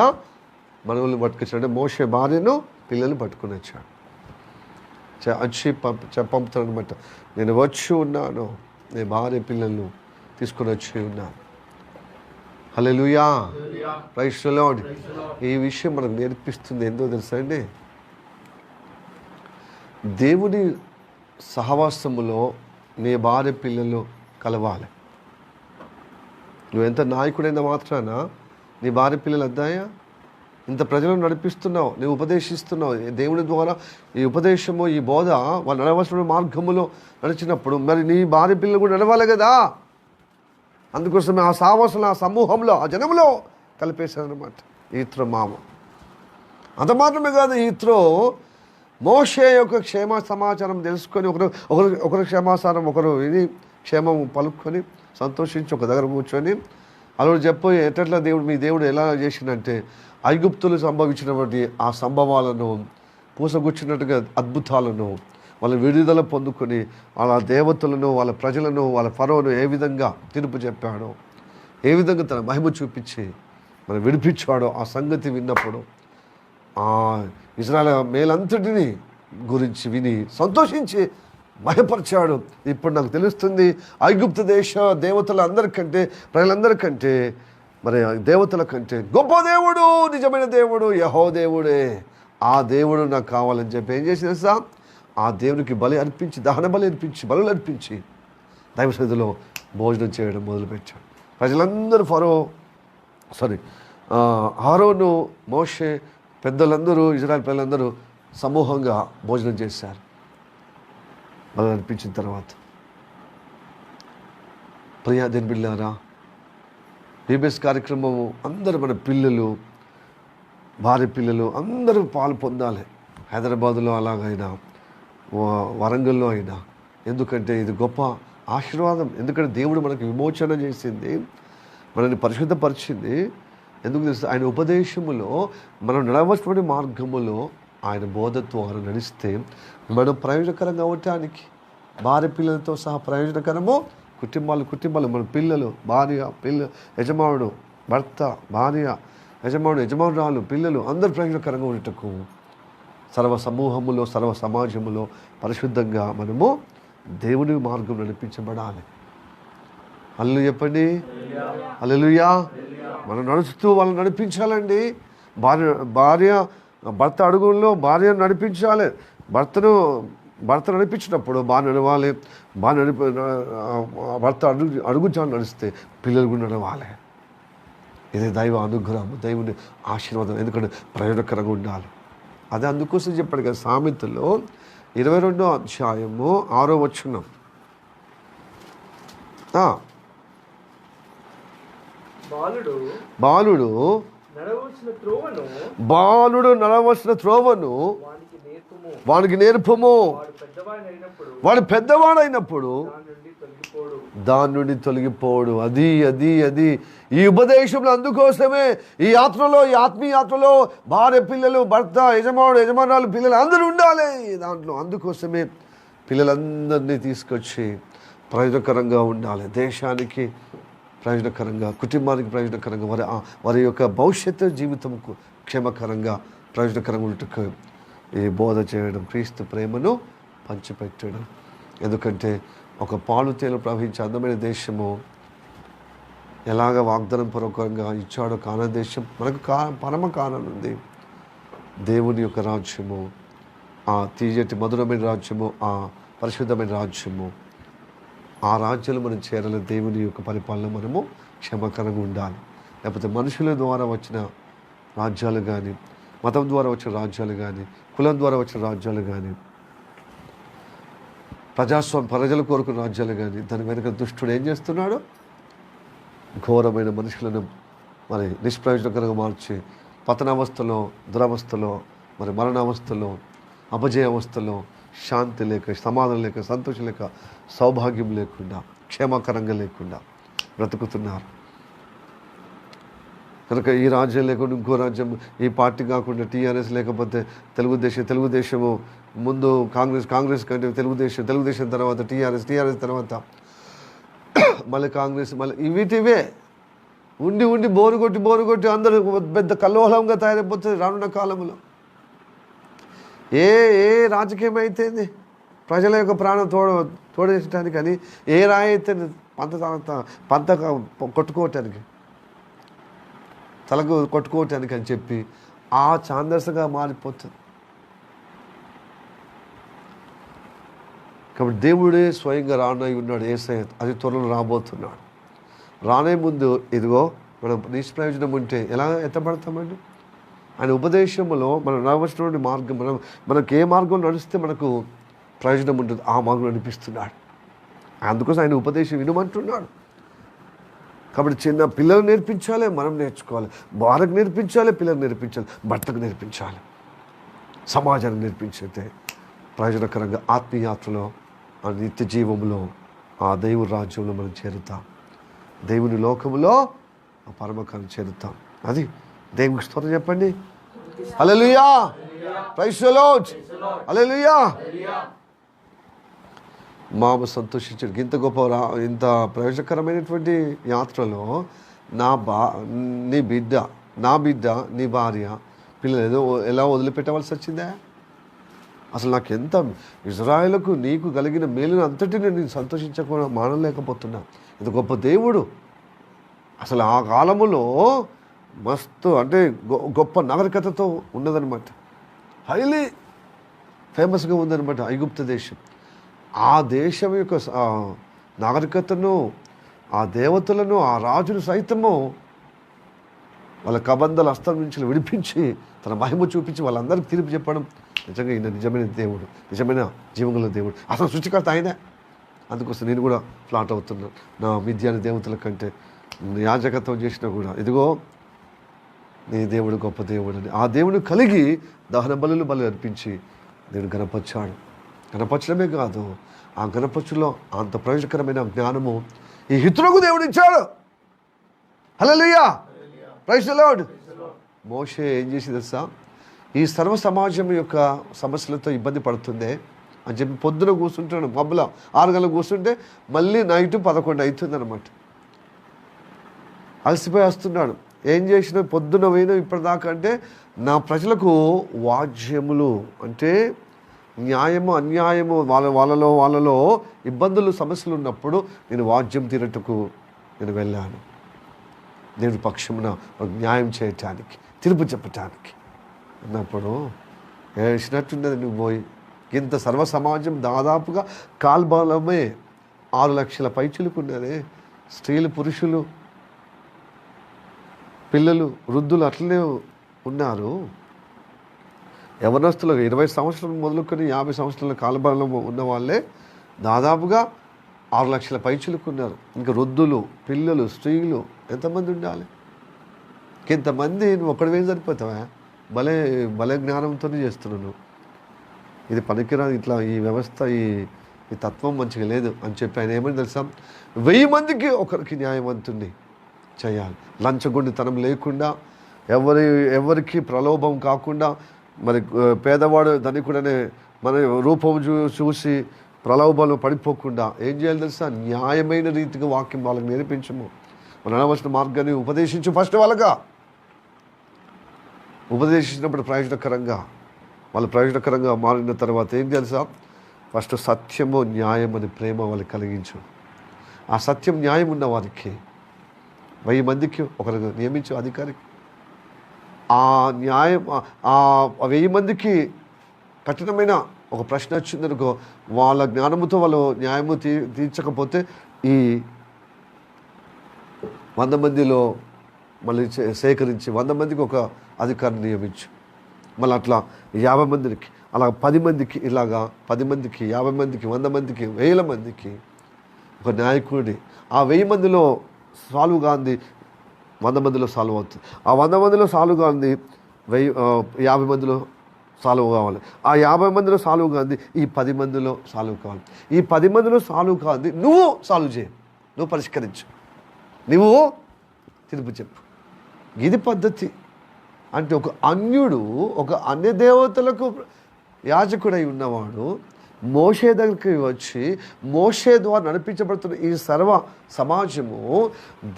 మనవులను పట్టుకొచ్చాడు, అంటే మోషే భార్యను పిల్లలు పట్టుకుని వచ్చాడు. వచ్చి పంపుతాడు అనమాట. నేను వచ్చి ఉన్నాను, నేను భార్య పిల్లలను తీసుకుని వచ్చి ఉన్నాను. హల్లెలూయా, ప్రైజ్ ది లార్డ్. ఈ విషయం మనకు నేర్పిస్తుంది ఏందో తెలుసా అండి? దేవుని సహవాసములో నీ భార్య పిల్లలు కలవాలి. నువ్వు ఎంత నాయకుడైన మాత్రాన నీ భార్య పిల్లలు అద్దాయా? ఇంత ప్రజలను నడిపిస్తున్నావు, నువ్వు ఉపదేశిస్తున్నావు దేవుని ద్వారా. ఈ ఉపదేశము, ఈ బోధ వాళ్ళు నడవలసిన మార్గములో నడిచినప్పుడు మరి నీ భార్య పిల్లలు కూడా నడవాలి కదా. అందుకోసమే ఆ సావాసన, ఆ సమూహంలో, ఆ జనంలో కలిపేశారనమాట ఈత్రో మామ. అంత మాత్రమే కాదు, ఈత్రో మోషే యొక్క క్షేమ సమాచారం తెలుసుకొని ఒకరు క్షేమాచారం, ఒకరు ఇది క్షేమం పలుకొని సంతోషించి ఒక దగ్గర కూర్చొని అలా చెప్పు ఎట్లా మీ దేవుడు ఎలా చేసిందంటే ఐగుప్తులు సంభవించినటువంటి ఆ సంభవాలను పూసగుచ్చినట్టుగా అద్భుతాలను వాళ్ళ విడుదల పొందుకొని వాళ్ళ దేవతలను, వాళ్ళ ప్రజలను, వాళ్ళ ఫరోను ఏ విధంగా తీర్పు చెప్పాడో, ఏ విధంగా తన మహిమ చూపించి మనం విడిపించాడో ఆ సంగతి విన్నప్పుడు ఆ ఇజ్రాయేల్ మేలంతటిని గురించి విని సంతోషించి భయపరిచాడు. ఇప్పుడు నాకు తెలుస్తుంది ఐగుప్తు దేశ దేవతల అందరికంటే, ప్రజలందరికంటే, మరి దేవతల కంటే గొప్ప దేవుడు, నిజమైన దేవుడు యెహోవా దేవుడే. ఆ దేవుడు నాకు కావాలని చెప్పి ఏం చేసి తెలుసా? ఆ దేవునికి బలి అర్పించి, దహన బలి అర్పించి, బలులు అర్పించి దైవ సన్నిధిలో భోజనం చేయడం మొదలుపెట్టాడు. ప్రజలందరూ ఆరోను, మోషే, పెద్దలందరూ, ఇజ్రాయెల్ ప్రజలందరూ సమూహంగా భోజనం చేశారు. బలి అర్పించిన తర్వాత ప్రియా దేని బిడ్డలారా, బీబీఎస్ కార్యక్రమము అందరూ మన పిల్లలు, భార్య పిల్లలు అందరూ పాలు పొందాలి. హైదరాబాదులో అలాగైనా, వరంగల్లో అయినా. ఎందుకంటే ఇది గొప్ప ఆశీర్వాదం. ఎందుకంటే దేవుడు మనకు విమోచన చేసింది, మనల్ని పరిశుద్ధపరిచింది. ఎందుకు తెలుసు? ఆయన ఉపదేశములో మనం నడవలసిన మార్గములో ఆయన బోధ ద్వారా నడిస్తే మనం ప్రయోజనకరంగా ఉండటానికి, భార్య పిల్లలతో సహా ప్రయోజనకరము, కుటుంబాలు మన పిల్లలు, భార్య, యజమానుడు, భర్త, భార్య, యజమానుడు, యజమానురాలు, పిల్లలు అందరూ ప్రయోజనకరంగా ఉండటకు సర్వ సమూహములో, సర్వ సమాజములో పరిశుద్ధంగా మనము దేవుని మార్గం నడిపించబడాలి. హల్లెలూయా చెప్పండి, హల్లెలూయా. మనం నడుస్తూ వాళ్ళని నడిపించాలండి. భర్త అడుగుల్లో భార్యను నడిపించాలి. భర్త నడిపించినప్పుడు బాగా నడవాలి. భర్త అడుగుజాలు నడిస్తే పిల్లలు కూడా నడవాలి. ఇది దైవ అనుగ్రహం, దైవుని ఆశీర్వాదం. ఎందుకంటే ప్రయోజనకరంగా ఉండాలి. అదే అందుకోసం చెప్పాడు కదా సామెతలో, 22వ అధ్యాయము 6వ వచనం. బాలుడు నడవలసిన త్రోవను వానికి నేర్పము, వాడు పెద్దవాడైనప్పుడు దాని నుండి తొలగిపోడు. అది అది అది ఈ ఉపదేశంలో అందుకోసమే ఈ యాత్రలో, ఈ ఆత్మీయ యాత్రలో భార్య, పిల్లలు, భర్త, యజమానులు, పిల్లలు అందరూ ఉండాలి దాంట్లో. అందుకోసమే పిల్లలందరినీ తీసుకొచ్చి ప్రయోజనకరంగా ఉండాలి, దేశానికి ప్రయోజనకరంగా, కుటుంబానికి ప్రయోజనకరంగా, వారి యొక్క భవిష్యత్తు జీవితంకు క్షేమకరంగా ప్రయోజనకరంగా ఉండటకు ఈ బోధ చేయడం, క్రీస్తు ప్రేమను పంచిపెట్టడం. ఎందుకంటే ఒక పాలు తేలు ప్రవహించే అందమైన దేశము ఎలాగ వాగ్దానం పూర్వకంగా ఇచ్చాడో కానాను దేశం, మనకు పరమ కానాను ఉంది. దేవుని యొక్క రాజ్యము, ఆ తీయటి మధురమైన రాజ్యము, ఆ పరిశుద్ధమైన రాజ్యము, ఆ రాజ్యాలు మనం చేరాలి. దేవుని యొక్క పరిపాలన మనము క్షేమకరంగా ఉండాలి. లేకపోతే మనుషుల ద్వారా వచ్చిన రాజ్యాలు కానీ, మతం ద్వారా వచ్చిన రాజ్యాలు కానీ, కులం ద్వారా వచ్చిన రాజ్యాలు కానీ, ప్రజల కోరుకున్న రాజ్యాలు కానీ, దాని వెనుక దుష్టుడు ఏం చేస్తున్నాడు? ఘోరమైన మనుషులను మరి నిష్ప్రయోజనకరంగా మార్చి పతనావస్థలో, దురవస్థలో, మరి మరణావస్థలో, అపజయావస్థలో శాంతి లేక, సమాధానం లేక, సంతోషం లేక, సౌభాగ్యం లేకుండా, క్షేమకరంగా లేకుండా బ్రతుకుతున్నారు. కనుక ఈ రాజ్యం లేకుండా ఇంకో రాజ్యం, ఈ పార్టీ కాకుండా టీఆర్ఎస్, లేకపోతే తెలుగుదేశము ముందు కాంగ్రెస్ కంటే తెలుగుదేశం తర్వాత టీఆర్ఎస్ తర్వాత మళ్ళీ కాంగ్రెస్, మళ్ళీ వీటివే ఉండి బోరు కొట్టి అందరూ పెద్ద కల్లోలంగా తయారైపోతుంది రానున్న కాలంలో. ఏ రాజకీయం అయితే ప్రజల యొక్క ప్రాణం తోడేయటానికి అని, ఏ రాయి అయితే పంత కొట్టుకోవటానికి, తలకు కొట్టుకోవటానికి అని చెప్పి ఆ ఛాందస్సుగా మారిపోతుంది. కాబట్టి దేవుడే స్వయంగా రానై ఉన్నాడు. యేసయ్య అది త్వరలో రాబోతున్నాడు. రానే ముందు ఇదిగో మనం నిష్ప్రయోజనం ఉంటే ఎలా ఎత్తపడతామండి? ఆయన ఉపదేశంలో మనం నడవలసినటువంటి మార్గం, మనకు ఏ మార్గంలో నడిస్తే మనకు ప్రయోజనం ఉంటుంది ఆ మార్గం నడిపిస్తున్నాడు. అందుకోసం ఆయన ఉపదేశం వినమంటున్నాడు. కాబట్టి చిన్న పిల్లలు నేర్పించాలి, మనం నేర్చుకోవాలి. భార్యకు నేర్పించాలి, పిల్లలు నేర్పించాలి, భర్తకు నేర్పించాలి, సమాజానికి నేర్పించితే ప్రయోజనకరంగా ఆత్మీయాత్రలో, ఆ నిత్య జీవంలో, ఆ దేవుని రాజ్యంలో మనం చేరుతాం. దేవుని లోకములో ఆ పరమకాన్ని చేరుతాం. అది దేవునికి స్తోత్రం చెప్పండి. హల్లెలూయా, ప్రైజ్ ది లార్డ్, హల్లెలూయా. మామ సంతోషించాడు. ఇంత గొప్ప ఇంత ప్రయోజనకరమైనటువంటి యాత్రలో నీ బిడ్డ, నీ భార్య, పిల్లలు ఎలా వదిలిపెట్టవలసి వచ్చిందా? అసలు నాకెంత ఇజ్రాయేలుకు నీకు కలిగిన మేలును అంతటిని నేను సంతోషించకుండా మానలేకపోతున్నా. ఇంత గొప్ప దేవుడు. అసలు ఆ కాలములో మస్తు అంటే గొప్ప నాగరికతతో ఉన్నదనమాట. హైలీ ఫేమస్గా ఉందనమాట ఐగుప్తు దేశం. ఆ దేశం యొక్క నాగరికతను, ఆ దేవతలను, ఆ రాజును సైతము వాళ్ళ కబంధల హస్తం నుంచి విడిపించి తన మహిమ చూపించి వాళ్ళందరికీ తీర్పు చెప్పడం, నిజంగా ఈయన నిజమైన దేవుడు, నిజమైన జీవగల దేవుడు, అసలు సృష్టికర్త ఆయనే. అందుకోసం నేను కూడా ఫ్లాట్ అవుతున్నాను. నా మిద్యాని దేవతల కంటే యాజకత్వం చేసినా కూడా ఇదిగో నీ దేవుడు గొప్ప దేవుడు అని ఆ దేవుడు కలిగి దహన బలు అర్పించి దేవుడు గణపరిచాడు. గణపరచడమే కాదు, ఆ గణపరచులో అంత ప్రయోజనకరమైన జ్ఞానము ఈ హితులకు దేవుడు ఇచ్చాడు. హల్లెలూయా, ప్రైజ్ ది లార్డ్. మోషే ఏం చేసి తెలుసా? ఈ సర్వ సమాజం యొక్క సమస్యలతో ఇబ్బంది పడుతుందే అని చెప్పి పొద్దున కూర్చుంటాడు, మబ్బులో 6 గంటలకు కూర్చుంటే మళ్ళీ నైట్ 11 అవుతుంది అనమాట. అలసిపోయి వస్తున్నాడు. ఏం చేసిన పొద్దున పోయినా ఇప్పటిదాకా అంటే నా ప్రజలకు వాద్యములు అంటే న్యాయము అన్యాయము వాళ్ళలో ఇబ్బందులు సమస్యలు ఉన్నప్పుడు నేను వాద్యం తీరటకు నేను వెళ్ళాను. దేవుడి పక్షమున న్యాయం చేయటానికి, తీర్పు చెప్పటానికి అన్నప్పుడు వేసినట్టున్నది. నువ్వు పోయి ఇంత సర్వ సమాజం దాదాపుగా కాల్బలమే 6 లక్షల పైచులుకున్నారే. స్త్రీలు, పురుషులు, పిల్లలు, వృద్ధులు అట్లనే ఉన్నారు. యవనస్తులు 20 సంవత్సరాలు మొదలుకొని 50 సంవత్సరాల కాలబలం ఉన్న వాళ్ళే దాదాపుగా 6 లక్షల పైచులుకున్నారు. ఇంకా వృద్ధులు, పిల్లలు, స్త్రీలు ఎంతమంది ఉండాలి? ఇంతమంది నువ్వు ఒక్కడివేం సరిపోతావా? భలే భలే జ్ఞానంతోనే చేస్తున్నాను. ఇది పనికిరాదు, ఇట్లా ఈ వ్యవస్థ, ఈ తత్వం మంచిగా లేదు అని చెప్పి ఆయన ఏమని తెలుసా, 1000 మందికి ఒకరికి న్యాయవంతుణ్ణి చేయాలి. లంచగొండితనం లేకుండా, ఎవరికి ప్రలోభం కాకుండా, మరి పేదవాడు ధనికుడనే మన రూపం చూసి ప్రలోభాలు పడిపోకుండా ఏం చేయాలి తెలుసా, న్యాయమైన రీతిగా వాక్యం వాళ్ళకి నేర్పించము. మన అనవలసిన మార్గాన్ని ఉపదేశించు. ఫస్ట్ వాళ్ళగా ఉపదేశించినప్పుడు ప్రయోజనకరంగా, వాళ్ళు ప్రయోజనకరంగా మారిన తర్వాత ఏం తెలుసా, ఫస్ట్ సత్యము, న్యాయం అని ప్రేమ వాళ్ళకి కలిగించు. ఆ సత్యం, న్యాయం ఉన్న వారికి 1000 మందికి ఒకరికి నియమించు అధికారికి. ఆ న్యాయం, ఆ 1000 మందికి కఠినమైన ఒక ప్రశ్న వచ్చిందనుకో, వాళ్ళ జ్ఞానముతో వాళ్ళు న్యాయము తీర్చకపోతే ఈ 100 మందిలో మళ్ళీ సేకరించి 100 మందికి ఒక అధికారిని నియమించు. మళ్ళీ అట్లా 50 మందికి, అలా 10 మందికి, ఇలాగా 10 మందికి, 50 మందికి, 100 మందికి, 1000 మందికి ఒక నాయకుడి. ఆ 1000 మందిలో సాల్వ్ కాంది 100 మందిలో సాల్వ్ అవుతుంది. ఆ 100 మందిలో సాల్వ్ కాంది 50 మందిలో సాల్వ్ కావాలి. ఆ 50 మందిలో సాల్వ్ కాంది ఈ 10 మందిలో సాల్వ్ కావాలి. ఈ 10 మందిలో సాల్వ్ కాంది నువ్వు సాల్వ్ చేయి, నువ్వు పరిష్కరించు, నువ్వు తీర్పు చెప్పు. ఇది పద్ధతి. అంటే ఒక అన్యుడు, ఒక అన్య దేవతలకు యాజకుడై ఉన్నవాడు మోషే దగ్గరికి వచ్చి మోషే ద్వారా నడిపించబడుతున్న ఈ సర్వ సమాజము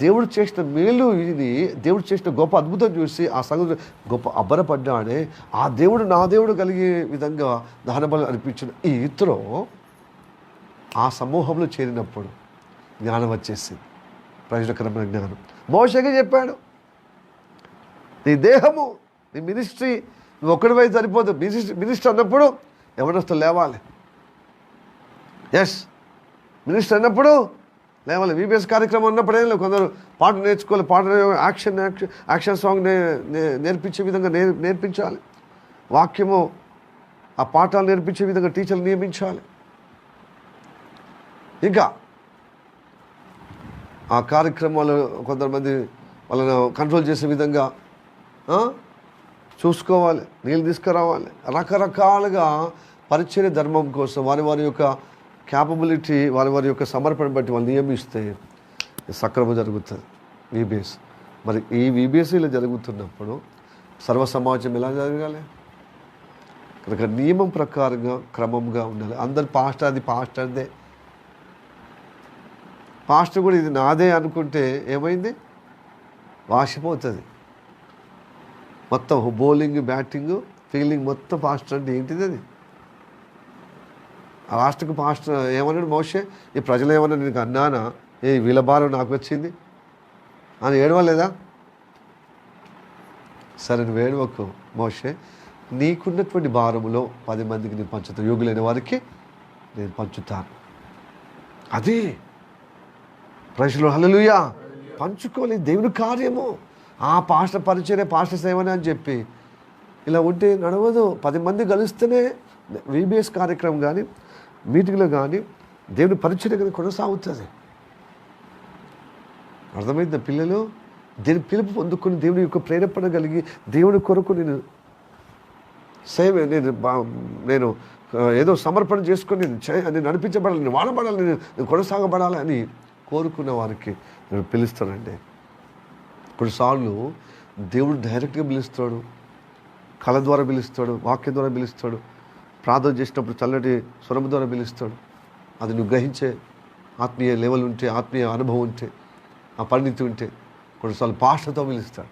దేవుడు చేసిన మేలు, ఇది దేవుడు చేసిన గొప్ప అద్భుతం చూసి ఆ సంగతి గొప్ప అబ్బరపడ్డాడే. ఆ దేవుడు నా దేవుడు కలిగే విధంగా దహనబలి అనిపించిన ఈ ఇతరు ఆ సమూహంలో చేరినప్పుడు జ్ఞానం వచ్చేసింది, ప్రయోజనకరమైన జ్ఞానం. మోషేగా చెప్పాడు, నీ దేహము, నీ మినిస్ట్రీ నువ్వు ఒక్కడి వైపు సరిపోదు. మినిస్టర్ అన్నప్పుడు ఎవరినొస్తూ లేవాలి. ఎస్, మినిస్టర్ అన్నప్పుడు లేవాలి. VBS కార్యక్రమం అన్నప్పుడు ఏం లేదు, కొందరు పాట నేర్చుకోవాలి, పాట యాక్షన్ సాంగ్ నేర్పించే విధంగా నేర్పించాలి. వాక్యము, ఆ పాఠాలు నేర్పించే విధంగా టీచర్లు నియమించాలి. ఇంకా ఆ కార్యక్రమాలు కొంతమంది వాళ్ళను కంట్రోల్ చేసే విధంగా చూసుకోవాలి, నీళ్ళు తీసుకురావాలి. రకరకాలుగా పరిచర్య ధర్మం కోసం వారి యొక్క క్యాపబిలిటీ, వారి యొక్క సమర్పణ బట్టి వాళ్ళు నియమిస్తే సక్రమం జరుగుతుంది VBS. మరి ఈ VBS ఇలా జరుగుతున్నప్పుడు సర్వ సమాజం ఎలా జరగాలి? కనుక నియమం ప్రకారంగా క్రమంగా ఉండాలి. అందరు పాస్టర్, అది పాస్టర్దే, పాస్టర్ కూడా ఇది నాదే అనుకుంటే ఏమైంది, వాసిపోతుంది. మొత్తం బౌలింగ్, బ్యాటింగ్, ఫీల్డింగ్ మొత్తం పాస్టర్ అంటే ఏంటిది? అది లాస్ట్కి పాస్టర్ ఏమన్నాడు మోషే, ఈ ప్రజలు ఏమన్నా నీకు అన్నానా, వీళ్ళ భారం నాకు వచ్చింది అని ఏడవలేదా? సరే, నువ్వు ఏడవకు మోషే, నీకున్నటువంటి భారములో 10 మందికి నేను పంచుతాను, యోగులైన వారికి నేను పంచుతాను. అది ప్రజలు హల్లెలూయా పంచుకోవాలి, దేవుని కార్యము. ఆ పాస్టర్ పరిచర్య, పాస్టర్ సేవనే అని చెప్పి ఇలా ఉంటే నడవదు. 10 మంది కలిస్తేనే VBS కార్యక్రమం కానీ, మీటింగ్లో కానీ దేవుని పరిచర్య కానీ కొనసాగుతుంది. అర్థమైందా పిల్లలు? దేని పిలుపు పొందుకొని దేవుని యొక్క ప్రేరేపణ కలిగి దేవుని కొరకు నేను నేను ఏదో సమర్పణ చేసుకొని నేను నడిపించబడాలి, నేను వాడబడాలి, నేను కొనసాగబడాలి అని కోరుకున్న వారికి నేను పిలుస్తానండి. కొన్నిసార్లు దేవుడు డైరెక్ట్గా పిలుస్తాడు, కళ ద్వారా పిలుస్తాడు, వాక్యం ద్వారా పిలుస్తాడు, ప్రార్థన చేసినప్పుడు చల్లటి స్వరం ద్వారా పిలుస్తాడు. అది నువ్వు గ్రహించే ఆత్మీయ లెవెల్ ఉంటే, ఆత్మీయ అనుభవం ఉంటే, ఆ పరిణితి ఉంటే కొన్నిసార్లు పాస్టర్తో పిలుస్తాడు.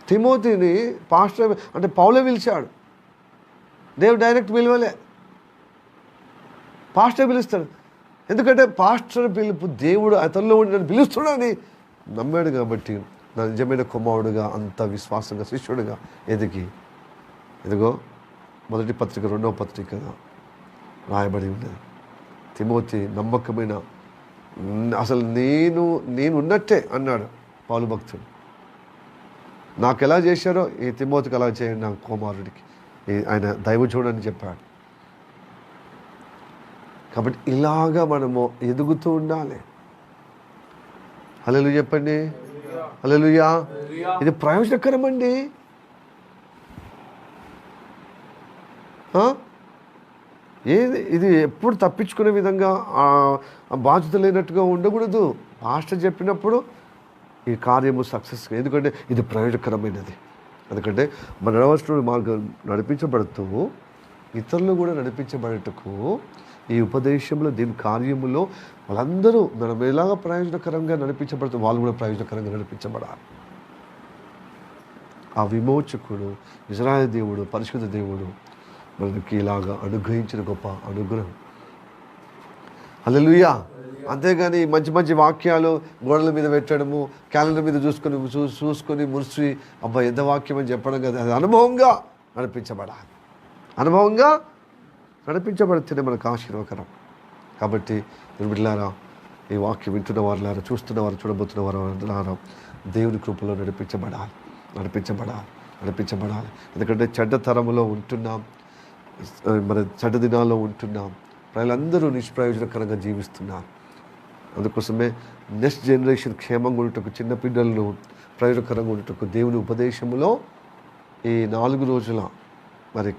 తిమోతిని పాస్టర్ అంటే పౌలే పిలిచాడు, దేవుడు డైరెక్ట్ పిలవలే, పాస్టర్ పిలుస్తాడు. ఎందుకంటే పాస్టర్ పిలుపు దేవుడు అతనిలో ఉండి నన్ను పిలుస్తున్నాడని నమ్మాడు కాబట్టి నా నిజమైన కుమారుడుగా, అంత విశ్వాసంగా, శిష్యుడిగా ఎదిగి ఎదుగో 1వ పత్రిక 2వ పత్రికగా రాయబడి ఉన్నది. తిమోతి నమ్మకమైన, అసలు నేను ఉన్నట్టే అన్నాడు పౌలు భక్తుడు. నాకు ఎలా చేశారో ఈ తిమోతికి అలా చేయండి, నా కుమారుడికి, ఆయన దైవజనుడు అని చెప్పాడు. కాబట్టి ఇలాగా మనము ఎదుగుతూ ఉండాలి. హల్లెలూయా చెప్పండి, హల్లెలూయా. ఇది ప్రయోజనకరం అండి. ఇది ఎప్పుడు తప్పించుకునే విధంగా బాధ్యత లేనట్టుగా ఉండకూడదు. పాస్టర్ చెప్పినప్పుడు ఈ కార్యము సక్సెస్, ఎందుకంటే ఇది ప్రయోజనకరమైనది. ఎందుకంటే మన నడవలసిన మార్గం నడిపించబడుతూ ఇతరులు కూడా నడిపించబడటకు ఈ ఉపదేశంలో, దీని కార్యములో వాళ్ళందరూ మనం ఎలాగ ప్రయోజనకరంగా నడిపించబడుతూ వాళ్ళు కూడా ప్రయోజనకరంగా నడిపించబడాలి. ఆ విమోచకుడు ఇశ్రాయేలు దేవుడు, పరిశుద్ధ దేవుడు మనకి ఇలాగా అనుగ్రహించిన గొప్ప అనుగ్రహం. హల్లెలూయా. అంతేగాని మంచి మంచి వాక్యాలు గోడల మీద పెట్టడము, క్యాలెండర్ మీద చూసుకొని మురిసి అబ్బా ఎంత వాక్యం అని చెప్పడం కదా, అది అనుభవంగా నడిపించబడాలి. అనుభవంగా నడిపించబడితేనే మనకు ఆశీర్వకరం. కాబట్టి బిడ్డలారా, ఈ వాక్యం వింటున్న వారులారా, చూస్తున్నవారు, చూడబోతున్న వారు దేవుని కృపలో నడిపించబడాలి. ఎందుకంటే చెడ్డ తరములో ఉంటున్నాం, మన చెడ్డ దినాల్లో ఉంటున్నాం. ప్రజలందరూ నిష్ప్రయోజనకరంగా జీవిస్తున్నారు. అందుకోసమే నెక్స్ట్ జనరేషన్ క్షేమంగా ఉండటకు, చిన్న పిల్లలను ప్రయోజనకరంగా ఉండటకు దేవుని ఉపదేశంలో ఈ 4 రోజుల మరి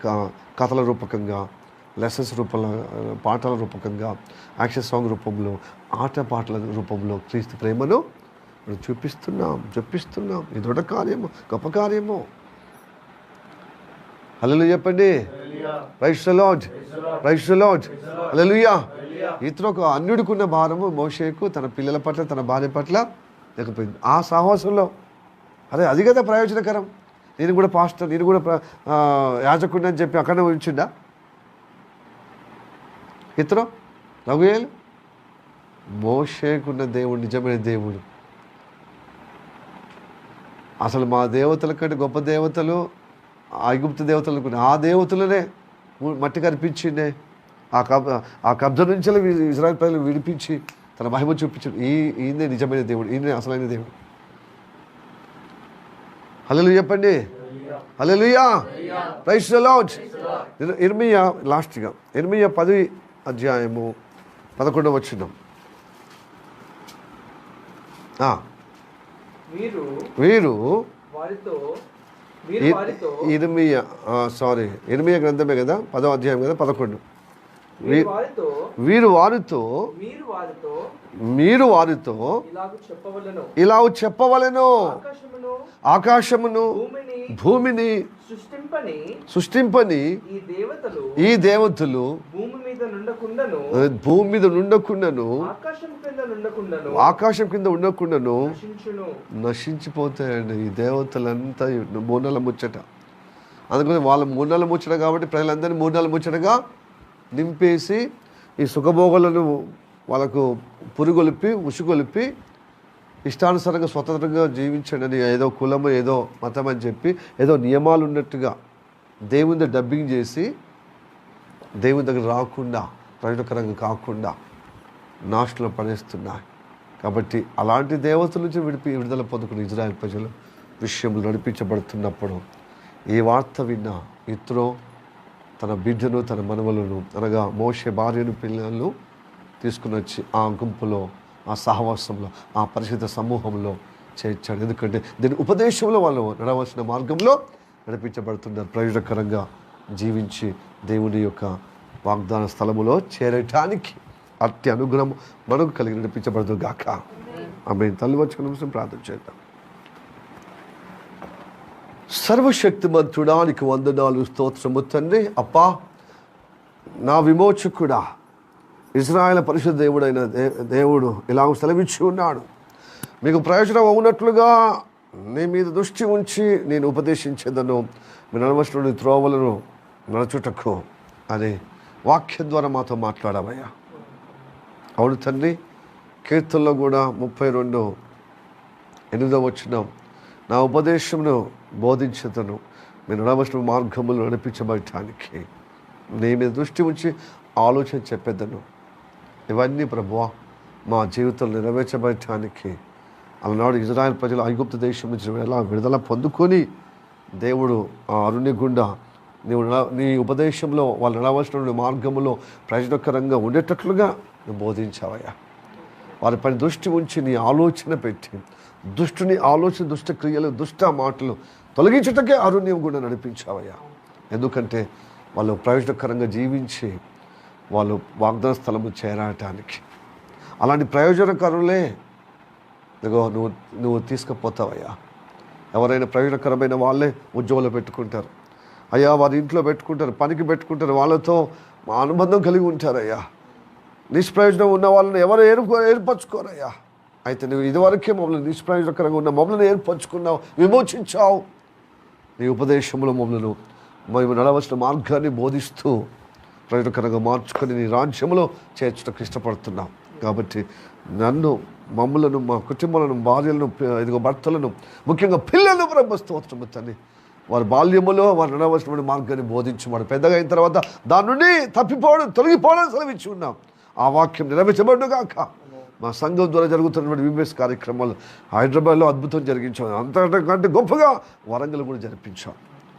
కథల రూపకంగా, లెసన్స్ రూపంలో, పాటల రూపకంగా, యాక్షన్ సాంగ్ రూపంలో, ఆట పాటల రూపంలో క్రీస్తు ప్రేమను మనం చూపిస్తున్నాం. ఇది దొడ్డ కార్యము, గొప్ప కార్యము. హల్లెలూయా చెప్పండి. Praise the lord. హల్లెలూయా. ఇతను ఒక అన్యుడికున్న భారము మోషేకు తన పిల్లల పట్ల, తన భార్య పట్ల లేకపోయింది. ఆ సాహసంలో అది కదా ప్రయోజనకరం. నేను కూడా పాస్టర్, నేను కూడా యాజకుడిని అని చెప్పి అక్కడనే ఉంచిండా ఇతను రఘుయేలు? మోషేకున్న దేవుడు నిజమైన దేవుడు. అసలు మా దేవతల కంటే గొప్ప దేవతలు ఐగుప్తు దేవతలు అనుకునే ఆ దేవతలనే మట్టి కనిపించిండే. ఆ కబ్జ నుంచి ఇశ్రాయేలు ప్రజలు విడిపించి తన మహిమ చూపించాడు. ఈయనే నిజమైన దేవుడు, ఈయనే అసలైన దేవుడు. హల్లెలూయా చెప్పండి. హల్లెలూయా. Praise the lord. ఇర్మియా లాస్ట్గా, ఇర్మియా 10 అధ్యాయము 11వ వచనం. వీరు ఇర్మియా గ్రంథమే కదా, 10వ అధ్యాయం కదా, 11. మీరు వారితో ఇలాగ చెప్పవలెను, ఆకాశమును భూమిని సృష్టింపని ఈ దేవతలు భూమి మీద నుండకుండాను ఆకాశం కింద ఉండకుండాను నశించిపోతాయండి. ఈ దేవతలంతా 3 నెలల ముచ్చట. అందుకని వాళ్ళ 3 నెలల ముచ్చట కాబట్టి ప్రజలందరినీ 3 నెలల ముచ్చటగా నింపేసి ఈ సుఖభోగులను వాళ్ళకు పురుగొలిపి ఉసుగొలిపి ఇష్టానుసారంగా స్వతంత్రంగా జీవించండి అని ఏదో కులము, ఏదో మతం అని చెప్పి ఏదో నియమాలు ఉన్నట్టుగా దేవుని డబ్బింగ్ చేసి దేవుని దగ్గర రాకుండా, ప్రయోజనకరంగా కాకుండా నాశనం పడేస్తున్నాయి. కాబట్టి అలాంటి దేవతల నుంచి విడుదల పొందుకున్న ఇజ్రాయెల్ ప్రజలు విషయంలో నడిపించబడుతున్నప్పుడు ఈ వార్త విన్న ఇత్రో తన బిడ్డను, తన మనవలను అనగా మోషే భార్యను, పిల్లలను తీసుకుని వచ్చి ఆ గుంపులో, ఆ సహవాసంలో, ఆ పరిశుద్ధ సమూహంలో చేర్చాడు. ఎందుకంటే దీని ఉపదేశంలో వాళ్ళు నడవలసిన మార్గంలో నడిపించబడుతున్నారు. ప్రయోజనకరంగా జీవించి దేవుని యొక్క వాగ్దాన స్థలములో చేరటానికి అతి అనుగ్రహం మనకు కలిగి నడిపించబడదు గాక. ఆమేన్. తల్లి వచ్చుకున్న నిమిషం ప్రార్థన చేద్దాం. సర్వశక్తిమంతుడానికి వందనాలు, స్తోత్రము తండ్రి. అప్పా, నా విమోచకుడా, ఇశ్రాయేలు పరిశుద్ధ దేవుడైన దేవుడు ఇలాగ సెలవిచ్చి ఉన్నాడు. మీకు ప్రయోజనం అవునట్లుగా నీ మీద దృష్టి ఉంచి నేను ఉపదేశించేదను, మీ నడవలసిన త్రోవలను నడుచుటకు అని వాక్యం ద్వారా మాతో మాట్లాడమయ్యా. అవును తండ్రి, కీర్తనలో కూడా 32:8 వచనం, నా ఉపదేశమును బోధించదను, మీ నడవలసిన మార్గములు నడిపించబడటానికి నీ మీద దృష్టి ఉంచి ఆలోచన చెప్పేదను. ఇవన్నీ ప్రభువా మా జీవితంలో నెరవేర్చబడటానికి అలనాడు ఇజ్రాయెల్ ప్రజలు ఐగుప్తు దేశం నుంచి ఎలా విడుదల పొందుకొని దేవుడు ఆ అరణ్య గుండా నీ ఉపదేశంలో వాళ్ళు నడవలసిన మార్గంలో ప్రయోజనకరంగా ఉండేటట్లుగా నువ్వు బోధించావయ్యా. వారిపైన దృష్టి ఉంచి నీ ఆలోచన పెట్టి దుష్టుని ఆలోచన, దుష్ట క్రియలు, దుష్ట మాటలు తొలగించుటకే అరణ్యం గుండా నడిపించావయ్యా. ఎందుకంటే వాళ్ళు ప్రయోజనకరంగా జీవించి వాళ్ళు వాగ్దాన స్థలము చేరటానికి అలాంటి ప్రయోజనకరులే నువ్వు తీసుకుపోతావయ్యా. ఎవరైనా ప్రయోజనకరమైన వాళ్ళే ఉద్యోగాలు పెట్టుకుంటారు అయ్యా, వారి ఇంట్లో పెట్టుకుంటారు, పనికి పెట్టుకుంటారు, వాళ్ళతో మా అనుబంధం కలిగి ఉంటారయ్యా. నిష్ప్రయోజనం ఉన్న వాళ్ళని ఎవరు ఏర్పరచుకోరయ్యా. అయితే నువ్వు ఇదివరకే మమ్మల్ని నిష్ప్రయోజనకరంగా ఉన్న మమ్మల్ని ఏర్పరచుకున్నావు, విమోచించావు. నీ ఉపదేశంలో మమ్మల్ని మేము నడవలసిన మార్గాన్ని బోధిస్తూ ప్రయోజనకరంగా మార్చుకొని నీ రాజ్యంలో చేర్చడానికి ఇష్టపడుతున్నాం. కాబట్టి నన్ను, మమ్మలను, మా కుటుంబాలను, భార్యలను, ఇదిగో భర్తలను, ముఖ్యంగా పిల్లలను ప్రభు స్తోత్రము తండ్రి, వారి బాల్యములో వారు నడవలసిన మార్గాన్ని బోధించమని పెద్దగా అయిన తర్వాత దాని నుండి తొలగిపోవడం సెలవిచ్చి ఉన్నాం. ఆ వాక్యం నెరవేర్చబడుగాక. మా సంఘం ద్వారా జరుగుతున్నటువంటి విబిఎస్ కార్యక్రమాలు హైదరాబాద్లో అద్భుతం జరిగించాం, అంతకంటే గొప్పగా వరంగల్ కూడా జరిపించాం.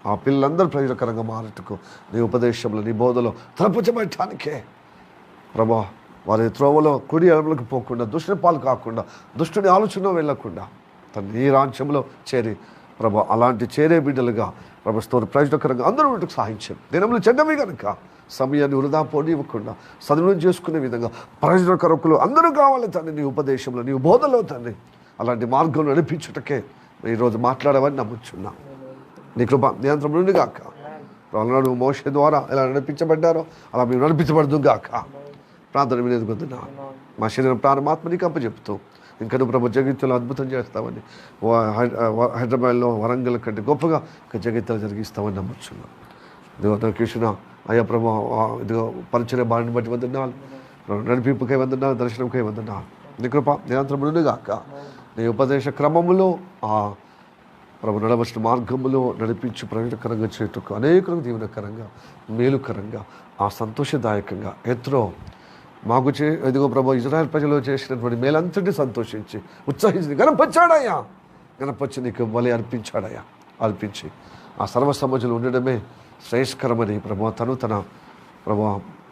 ఆ పిల్లలందరూ ప్రయోజనకరంగా మారటకు నీ ఉపదేశంలో, నీ బోధలో తలపుచ్చబడటానికే ప్రభా వారి త్రోవలో కుడి ఎడమలకు పోకుండా, దుష్టుని పాలు కాకుండా, దుష్టుని ఆలోచన వెళ్ళకుండా తను ఈ రాజ్యంలో చేరి ప్రభా అలాంటి చేరే బిడ్డలుగా ప్రభు ప్రయోజనకరంగా అందరూ వీటికి సాధించారు. దినములు చెడ్డవి కనుక సమయాన్ని వృధా పోనివ్వకుండా సద్వినియోగం చేసుకునే విధంగా ప్రయోజనకరకులు అందరూ కావాలి తండ్రి. నీ ఉపదేశంలో, నీ బోధలో తండ్రి అలాంటి మార్గం నడిపించుటకే ఈరోజు మాట్లాడవని నమ్ముచున్నా. నీ కృప నియంత్రణ నుండి గాక. అలనాడు మోషే ద్వారా ఎలా నడిపించబడ్డారో అలా మేము నడిపించబడదు గాక. ప్రార్థన వినేది కొద్దునా మా శరీరం ప్రాణమాత్మ నీకు అప్పచెప్తూ ఇంకా నువ్వు ప్రభు జగిత్తులో అద్భుతం చేస్తామని, హైదరాబాద్లో వరంగల్ కంటే గొప్పగా ఇంకా జగిత్తులు జరిగిస్తామని నమ్ముచున్నాం. ఇదిగో కృష్ణ అయ్యా ప్రభు, ఇదిగో పరిచయ బారిని బట్టి వందనాలు, నడిపింపుకై వందనాలు, దర్శనంకై వందనాలు. నీ కృప నిరంతరం నుండి గాక. నీ ఉపదేశ క్రమములో ఆ ప్రభు నడవలసిన మార్గములో నడిపించి ప్రయోజనకరంగా చేయటకు అనేకులకు దీవెనకరంగా, మేలుకరంగా, ఆ సంతోషదాయకంగా ఎత్రో మాకు ఇదిగో ప్రభు ఇజ్రాయెల్ ప్రజలు చేసినటువంటి మేలంతటి సంతోషించి ఉత్సాహించి గణపరిచాడయ్యా. గణపరిచి నీకు బలి అర్పించి ఆ సర్వ సమాజంలో ఉండడమే శ్రేయస్కరమని ప్రభు తన ప్రభు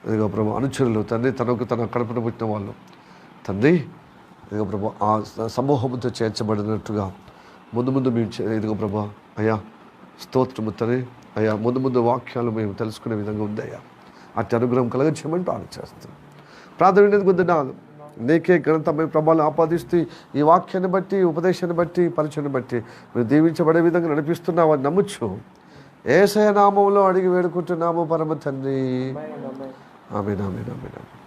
ఇదిగో ప్రభు అనుచరులు తండ్రి, తన కడుపున పుట్టిన వాళ్ళు తండ్రి ఇదిగో ప్రభు ఆ సమూహంతో చేర్చబడినట్టుగా ముందు మేము ఇదిగో ప్రభా అయ్యా స్తోత్రము తండ్రి. అయ్యా ముందు వాక్యాలు మేము తెలుసుకునే విధంగా ఉందయ్యా. అట్టి అనుగ్రహం కలగచేయమని ప్రార్థన చేస్తాం. ప్రార్థన వినేది కొద్దినాలు నీకే ఘనత మేము ప్రభావాలు ఆపాదిస్తూ ఈ వాక్యాన్ని బట్టి, ఉపదేశాన్ని బట్టి, పరిచయాన్ని బట్టి మేము దీవించబడే విధంగా నడిపిస్తున్నామని నమ్ముచ్చు. యేసయ్య నామములో అడిగి వేడుకుంటున్నాము పరమ తండ్రి. ఆమేన్.